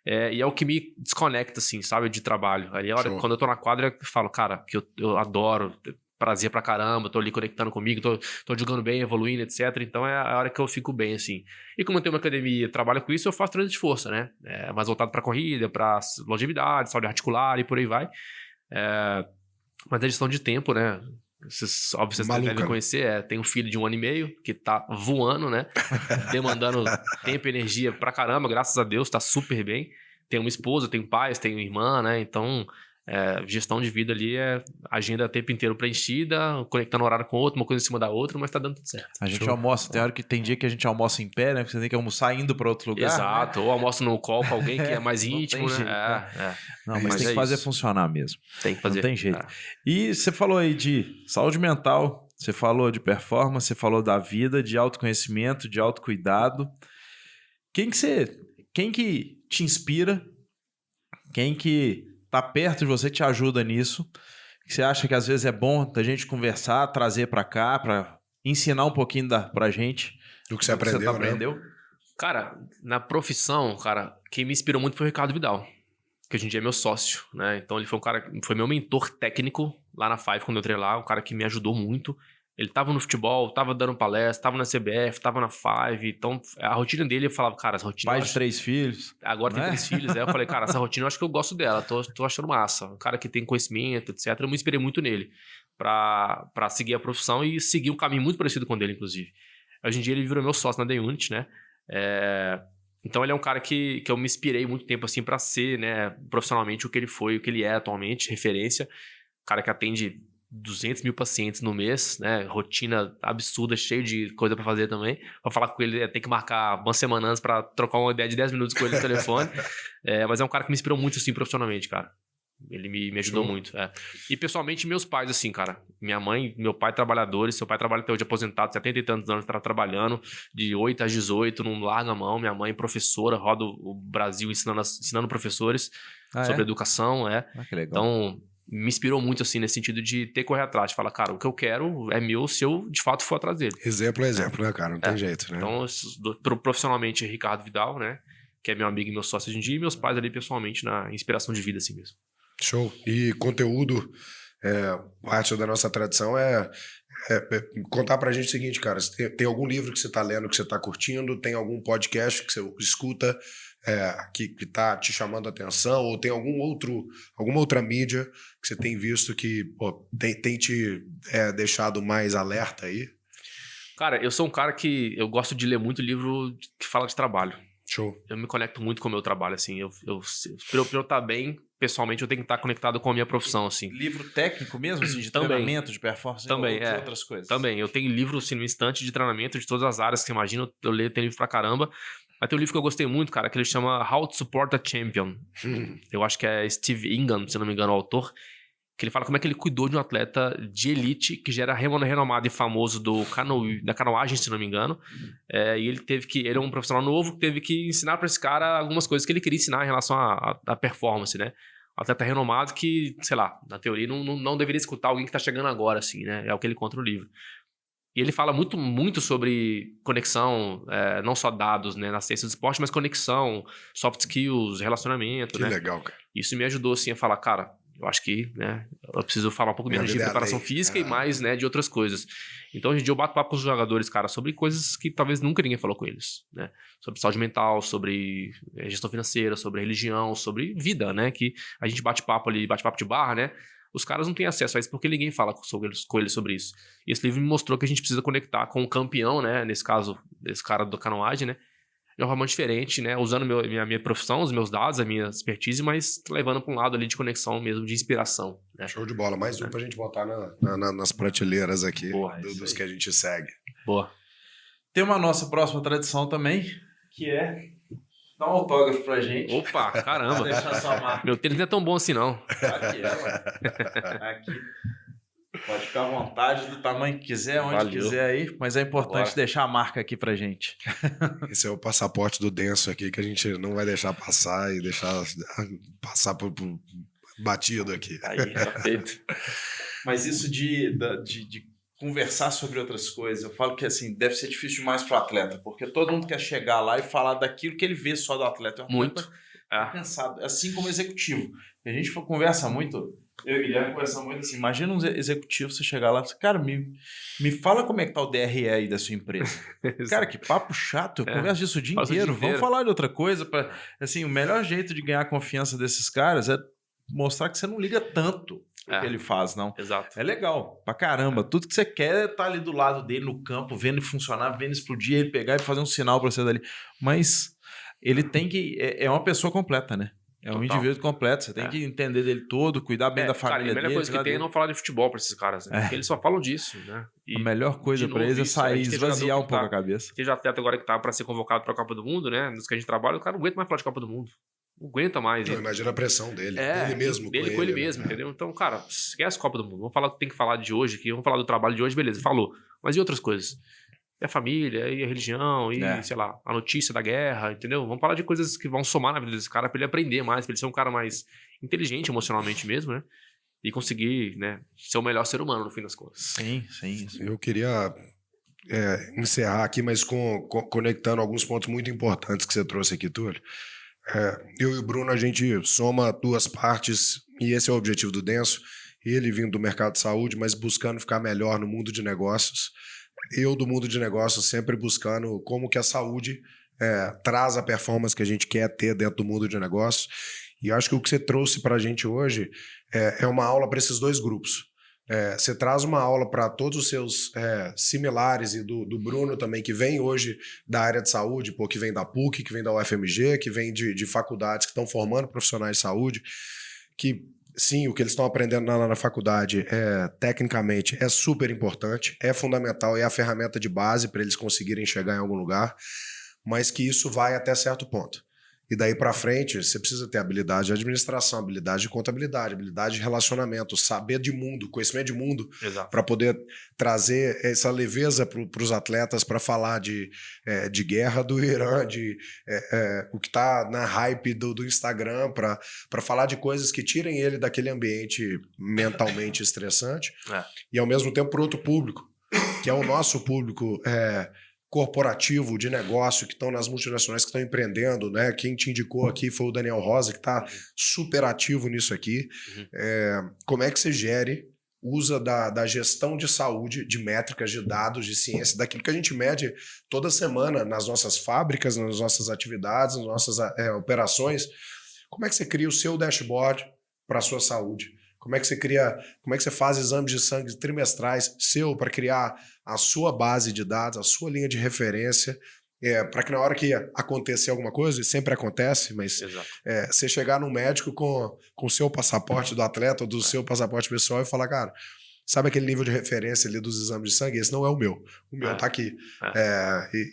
E é o que me desconecta, assim, sabe, de trabalho. Ali, quando eu tô na quadra, eu falo, cara, que eu adoro, prazer pra caramba, tô ali conectando comigo, tô jogando bem, evoluindo, etc. Então é a hora que eu fico bem, assim. E como eu tenho uma academia e trabalho com isso, eu faço treino de força, né? Mais voltado pra corrida, pra longevidade, saúde articular e por aí vai. Mas é gestão de tempo, né? Vocês devem conhecer, tem um filho de 1 ano e meio que tá voando, né? Demandando tempo e energia pra caramba, graças a Deus, tá super bem. Tem uma esposa, tem pais, tem irmã, né? Então, gestão de vida ali agenda o tempo inteiro preenchida, conectando um horário com o outro, uma coisa em cima da outra, mas tá dando tudo certo. A gente almoça, tem dia que a gente almoça em pé, né? Porque você tem que almoçar indo pra outro lugar. Exato, né? Ou almoço no call com alguém que é mais íntimo, né? Não, mas tem que fazer funcionar mesmo. Tem que fazer. Não tem jeito. E você falou aí de saúde mental, você falou de performance, você falou da vida, de autoconhecimento, de autocuidado. Quem que te inspira? Quem que tá perto de você, te ajuda nisso? Que você acha que às vezes é bom a gente conversar, trazer pra cá, pra ensinar um pouquinho pra gente do que você aprendeu, né? Cara, na profissão, quem me inspirou muito foi o Ricardo Vidal. que hoje em dia é meu sócio, né? Então ele foi um cara, foi meu mentor técnico lá na Five, quando eu entrei lá, um cara que me ajudou muito. Ele tava no futebol, tava dando palestra, tava na CBF, tava na Five, então a rotina dele, eu falava, cara, essa rotina... Pai de 3 filhos. Agora tem 3 filhos, aí eu falei, cara, essa rotina eu acho que eu gosto dela, tô achando massa. Um cara que tem conhecimento, etc. Eu me inspirei muito nele pra seguir a profissão e seguir um caminho muito parecido com o dele, inclusive. Hoje em dia ele virou meu sócio na The Unit, né? Então ele é um cara que eu me inspirei muito tempo assim pra ser, né, profissionalmente o que ele foi, o que ele é atualmente, referência. Cara que atende 200 mil pacientes no mês, né? Rotina absurda, cheio de coisa pra fazer também. Pra falar com ele, tem que marcar umas semanas antes pra trocar uma ideia de 10 minutos com ele no telefone. Mas é um cara que me inspirou muito, assim, profissionalmente, cara. Ele me ajudou muito. E pessoalmente, meus pais, assim, cara. Minha mãe, meu pai trabalhadores. Seu pai trabalha até hoje aposentado, 70 e tantos anos, tá trabalhando de 8 às 18, não larga a mão. Minha mãe, professora, roda o Brasil ensinando professores sobre educação. Que legal. Então, me inspirou muito, assim, nesse sentido de ter que correr atrás. De falar, cara, o que eu quero é meu se eu, de fato, for atrás dele. Exemplo é exemplo, né, cara? Não tem jeito, né? Então, profissionalmente, Ricardo Vidal, né? Que é meu amigo e meu sócio hoje em dia. E meus pais ali, pessoalmente, na inspiração de vida, assim mesmo. Show. E conteúdo, parte da nossa tradição é contar pra gente o seguinte, cara, se tem algum livro que você tá lendo, que você tá curtindo, tem algum podcast que você escuta que tá te chamando a atenção, ou tem alguma outra mídia que você tem visto que tem te deixado mais alerta aí? Cara, eu sou um cara que eu gosto de ler muito livro que fala de trabalho. Show. Eu me conecto muito com o meu trabalho, assim. Pra eu estar bem, pessoalmente, eu tenho que estar conectado com a minha profissão, assim. Livro técnico mesmo, assim, de Também. treinamento, de performance? Também, ou de outras coisas? Também. Eu tenho livro, assim, no instante de treinamento de todas as áreas que você imagina. Eu leio, tem livro pra caramba. Mas tem um livro que eu gostei muito, cara, que ele chama How to Support a Champion. Eu acho que é Steve Ingham, se não me engano, o autor. Que ele fala como é que ele cuidou de um atleta de elite que já era renomado e famoso da canoagem, se não me engano. E ele é um profissional novo que teve que ensinar para esse cara algumas coisas que ele queria ensinar em relação à performance, né? Um atleta renomado que, sei lá, na teoria não deveria escutar alguém que tá chegando agora, assim, né? É o que ele conta no livro. E ele fala muito, muito sobre conexão, não só dados, né, na ciência do esporte, mas conexão, soft skills, relacionamento, Que né? legal, cara. Isso me ajudou, assim, a falar, cara, eu acho que, né, eu preciso falar um pouco menos de preparação física e mais, né, de outras coisas. Então, hoje em dia eu bato papo com os jogadores, cara, sobre coisas que talvez nunca ninguém falou com eles, né? Sobre saúde mental, sobre gestão financeira, sobre religião, sobre vida, né? Que a gente bate papo ali, bate papo de barra, né? Os caras não têm acesso a isso porque ninguém fala com eles sobre isso. E esse livro me mostrou que a gente precisa conectar com o campeão, né? Nesse caso, esse cara do canoagem, né? De uma forma diferente, né? Usando minha profissão, os meus dados, a minha expertise, mas levando para um lado ali de conexão mesmo, de inspiração. Né? Show de bola. Mais um pra gente botar nas prateleiras aqui. Boa, dos que a gente segue. Boa. Tem uma nossa próxima tradição também, que é dar um autógrafo pra gente. Opa, caramba. Deixar sua marca. Meu tênis não é tão bom assim, não. Aqui, ué. Aqui. Pode ficar à vontade, do tamanho que quiser, onde Valeu. quiser aí, mas é importante Bora. deixar a marca aqui pra gente. Esse é o passaporte do Denso aqui, que a gente não vai deixar passar e deixar passar por batido aqui. Aí, tá feito. Mas isso de conversar sobre outras coisas, eu falo que assim, deve ser difícil demais pro atleta, porque todo mundo quer chegar lá e falar daquilo que ele vê só do atleta. Muito. Cansado, assim como executivo. A gente conversa muito, eu e o Guilherme conversamos muito assim, imagina um executivo, você chegar lá e falar, cara, me fala como é que tá o DRE aí da sua empresa. Cara, que papo chato, eu converso disso o dia inteiro, vamos falar de outra coisa. Assim, o melhor jeito de ganhar a confiança desses caras é mostrar que você não liga tanto o que ele faz, não. Exato. É legal, pra caramba. Tudo que você quer é estar ali do lado dele no campo, vendo ele funcionar, vendo explodir, ele pegar e fazer um sinal pra você dali. Mas ele tem que... É uma pessoa completa, né? É um indivíduo completo. Você tem que entender dele todo, cuidar bem da família dele. A melhor coisa que tem é não falar de futebol pra esses caras, né? Porque eles só falam disso, né? E a melhor coisa pra eles é sair, esvaziar um pouco a cabeça. Tem atleta agora que tá pra ser convocado pra Copa do Mundo, né? Nos que a gente trabalha, o cara não aguenta mais falar de Copa do Mundo. Não aguenta mais. Não, imagina a pressão dele. Ele mesmo. Dele com ele mesmo, entendeu? Então, cara, esquece a Copa do Mundo. Vamos falar o que tem que falar de hoje aqui. Vamos falar do trabalho de hoje, beleza, falou. Mas e outras coisas? E a família, e a religião, e, sei lá, a notícia da guerra, entendeu? Vamos falar de coisas que vão somar na vida desse cara pra ele aprender mais, pra ele ser um cara mais inteligente emocionalmente mesmo, né? E conseguir, né, ser o melhor ser humano no fim das contas. Sim. Eu queria encerrar aqui, mas conectando alguns pontos muito importantes que você trouxe aqui, Túlio. Eu e o Bruno, a gente soma duas partes, e esse é o objetivo do Denso. Ele vindo do mercado de saúde, mas buscando ficar melhor no mundo de negócios. Eu do mundo de negócios sempre buscando como que a saúde traz a performance que a gente quer ter dentro do mundo de negócios. E acho que o que você trouxe para a gente hoje é uma aula para esses dois grupos. Você traz uma aula para todos os seus similares e do Bruno também, que vem hoje da área de saúde, que vem da PUC, que vem da UFMG, que vem de faculdades que estão formando profissionais de saúde, que sim, o que eles estão aprendendo na faculdade tecnicamente é super importante, é fundamental, é a ferramenta de base para eles conseguirem chegar em algum lugar, mas que isso vai até certo ponto. E daí para frente, você precisa ter habilidade de administração, habilidade de contabilidade, habilidade de relacionamento, saber de mundo, conhecimento de mundo, para poder trazer essa leveza para os atletas para falar de guerra do Irã, o que está na hype do Instagram, para falar de coisas que tirem ele daquele ambiente mentalmente estressante. E ao mesmo tempo para outro público, que é o nosso público corporativo, de negócio, que estão nas multinacionais, que estão empreendendo, né? Quem te indicou aqui foi o Daniel Rosa, que está super ativo nisso aqui. Como é que você usa da gestão de saúde, de métricas, de dados, de ciência, daquilo que a gente mede toda semana nas nossas fábricas, nas nossas atividades, nas nossas operações. Como é que você cria o seu dashboard para a sua saúde? Como é que você faz exames de sangue trimestrais para criar a sua base de dados, a sua linha de referência, para que na hora que acontecer alguma coisa, e sempre acontece, mas você chegar no médico com o seu passaporte do atleta ou do seu passaporte pessoal e falar, cara, sabe aquele nível de referência ali dos exames de sangue? Esse não é o meu tá aqui.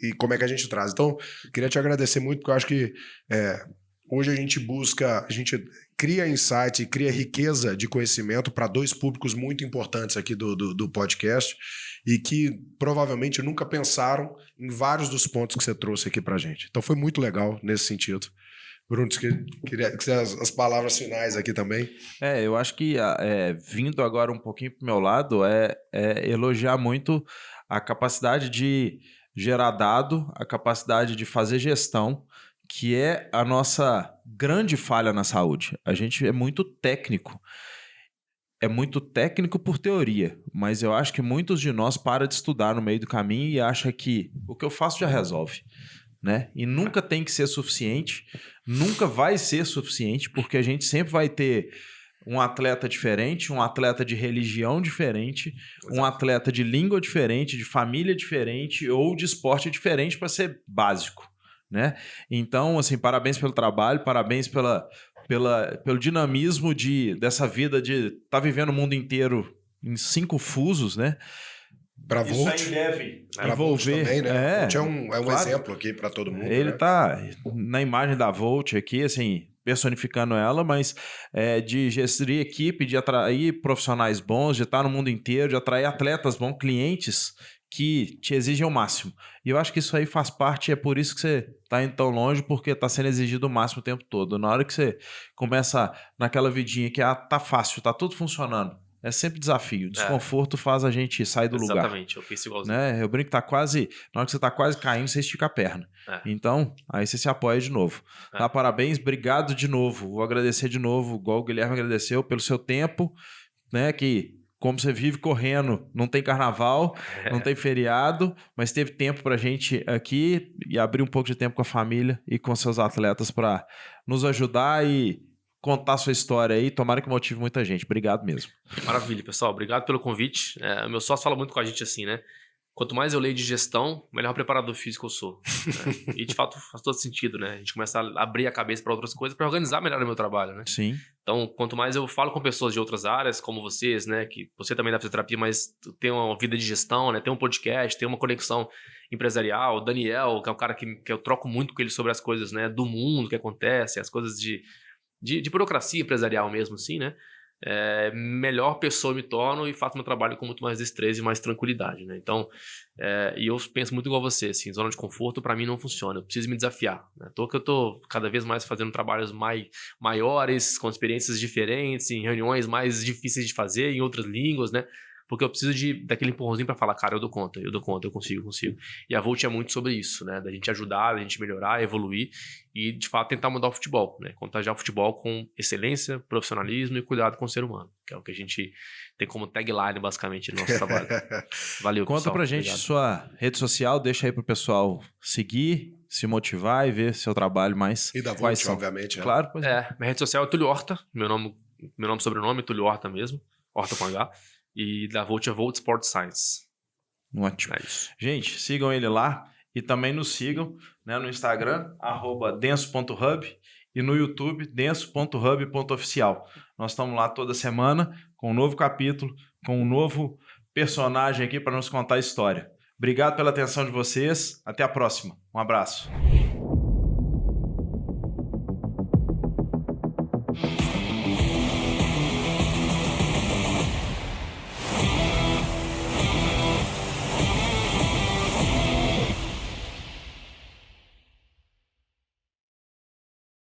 E como é que a gente traz? Então, queria te agradecer muito, porque eu acho que hoje a gente cria insight e cria riqueza de conhecimento para dois públicos muito importantes aqui do podcast e que provavelmente nunca pensaram em vários dos pontos que você trouxe aqui para a gente. Então foi muito legal nesse sentido. Bruno, queria que as palavras finais aqui também. Eu acho que vindo agora um pouquinho para o meu lado, elogiar muito a capacidade de gerar dado, a capacidade de fazer gestão, que é a nossa grande falha na saúde. A gente é muito técnico. É muito técnico por teoria, mas eu acho que muitos de nós param de estudar no meio do caminho e acham que o que eu faço já resolve, né? E nunca tem que ser suficiente, nunca vai ser suficiente, porque a gente sempre vai ter um atleta diferente, um atleta de religião diferente, um atleta de língua diferente, de família diferente ou de esporte diferente para ser básico, né? Então, assim, parabéns pelo trabalho, parabéns pelo dinamismo dessa vida de estar vivendo o mundo inteiro em 5 fusos, né? Para Isso Volt, aí deve pra Volt envolver... também, né? Volt é um claro, exemplo aqui para todo mundo. Ele né? tá na imagem da Volt aqui, assim, personificando ela, mas de gerir equipe, de atrair profissionais bons, de estar no mundo inteiro, de atrair atletas bons, clientes que te exigem o máximo. E eu acho que isso aí faz parte, é por isso que você está indo tão longe, porque está sendo exigido o máximo o tempo todo. Na hora que você começa naquela vidinha que tá fácil, tá tudo funcionando, é sempre desafio. Desconforto faz a gente sair do lugar. Exatamente, eu penso igualzinho. Né? Eu brinco que na hora que você tá quase caindo, você estica a perna. Então, aí você se apoia de novo. Tá, parabéns, obrigado de novo. Vou agradecer de novo, igual o Guilherme agradeceu, pelo seu tempo, né? Que, como você vive correndo, não tem carnaval, não tem feriado, mas teve tempo pra gente aqui e abrir um pouco de tempo com a família e com seus atletas para nos ajudar e contar sua história aí, tomara que motive muita gente. Obrigado mesmo. Maravilha, pessoal. Obrigado pelo convite. Meu sócio fala muito com a gente assim, né? Quanto mais eu leio de gestão, melhor preparador físico eu sou. Né? E de fato faz todo sentido, né? A gente começa a abrir a cabeça para outras coisas para organizar melhor o meu trabalho, né? Sim. Então, quanto mais eu falo com pessoas de outras áreas, como vocês, né? Que você também dá fisioterapia, mas tem uma vida de gestão, né? Tem um podcast, tem uma conexão empresarial. O Daniel, que é um cara que eu troco muito com ele sobre as coisas, né? Do mundo que acontece, as coisas de burocracia empresarial mesmo, assim, né? Melhor pessoa eu me torno e faço meu trabalho com muito mais destreza e mais tranquilidade, né? Então, e eu penso muito igual você, assim, zona de conforto pra mim não funciona, eu preciso me desafiar, né? Que eu tô cada vez mais fazendo trabalhos maiores, com experiências diferentes, em reuniões mais difíceis de fazer, em outras línguas, né? porque eu preciso daquele empurrãozinho pra falar, cara, eu dou conta, eu consigo. E a Volt é muito sobre isso, né? Da gente ajudar, da gente melhorar, evoluir e, de fato, tentar mudar o futebol, né? Contagiar o futebol com excelência, profissionalismo e cuidado com o ser humano, que é o que a gente tem como tagline, basicamente, no nosso trabalho. Valeu, Conta pessoal. pra gente Obrigado. sua rede social, deixa aí pro pessoal seguir, se motivar e ver seu trabalho mais. E da quais Volt, são. obviamente. Claro, pois é. Minha rede social é Túlio Horta, meu nome e sobrenome é Túlio Horta mesmo, Horta com H, e da Volt é Volt Sport Science. Ótimo. É isso. Gente, sigam ele lá e também nos sigam, né, no Instagram, @denso.hub e no YouTube, denso.hub.oficial. Nós estamos lá toda semana com um novo capítulo, com um novo personagem aqui para nos contar a história. Obrigado pela atenção de vocês. Até a próxima. Um abraço.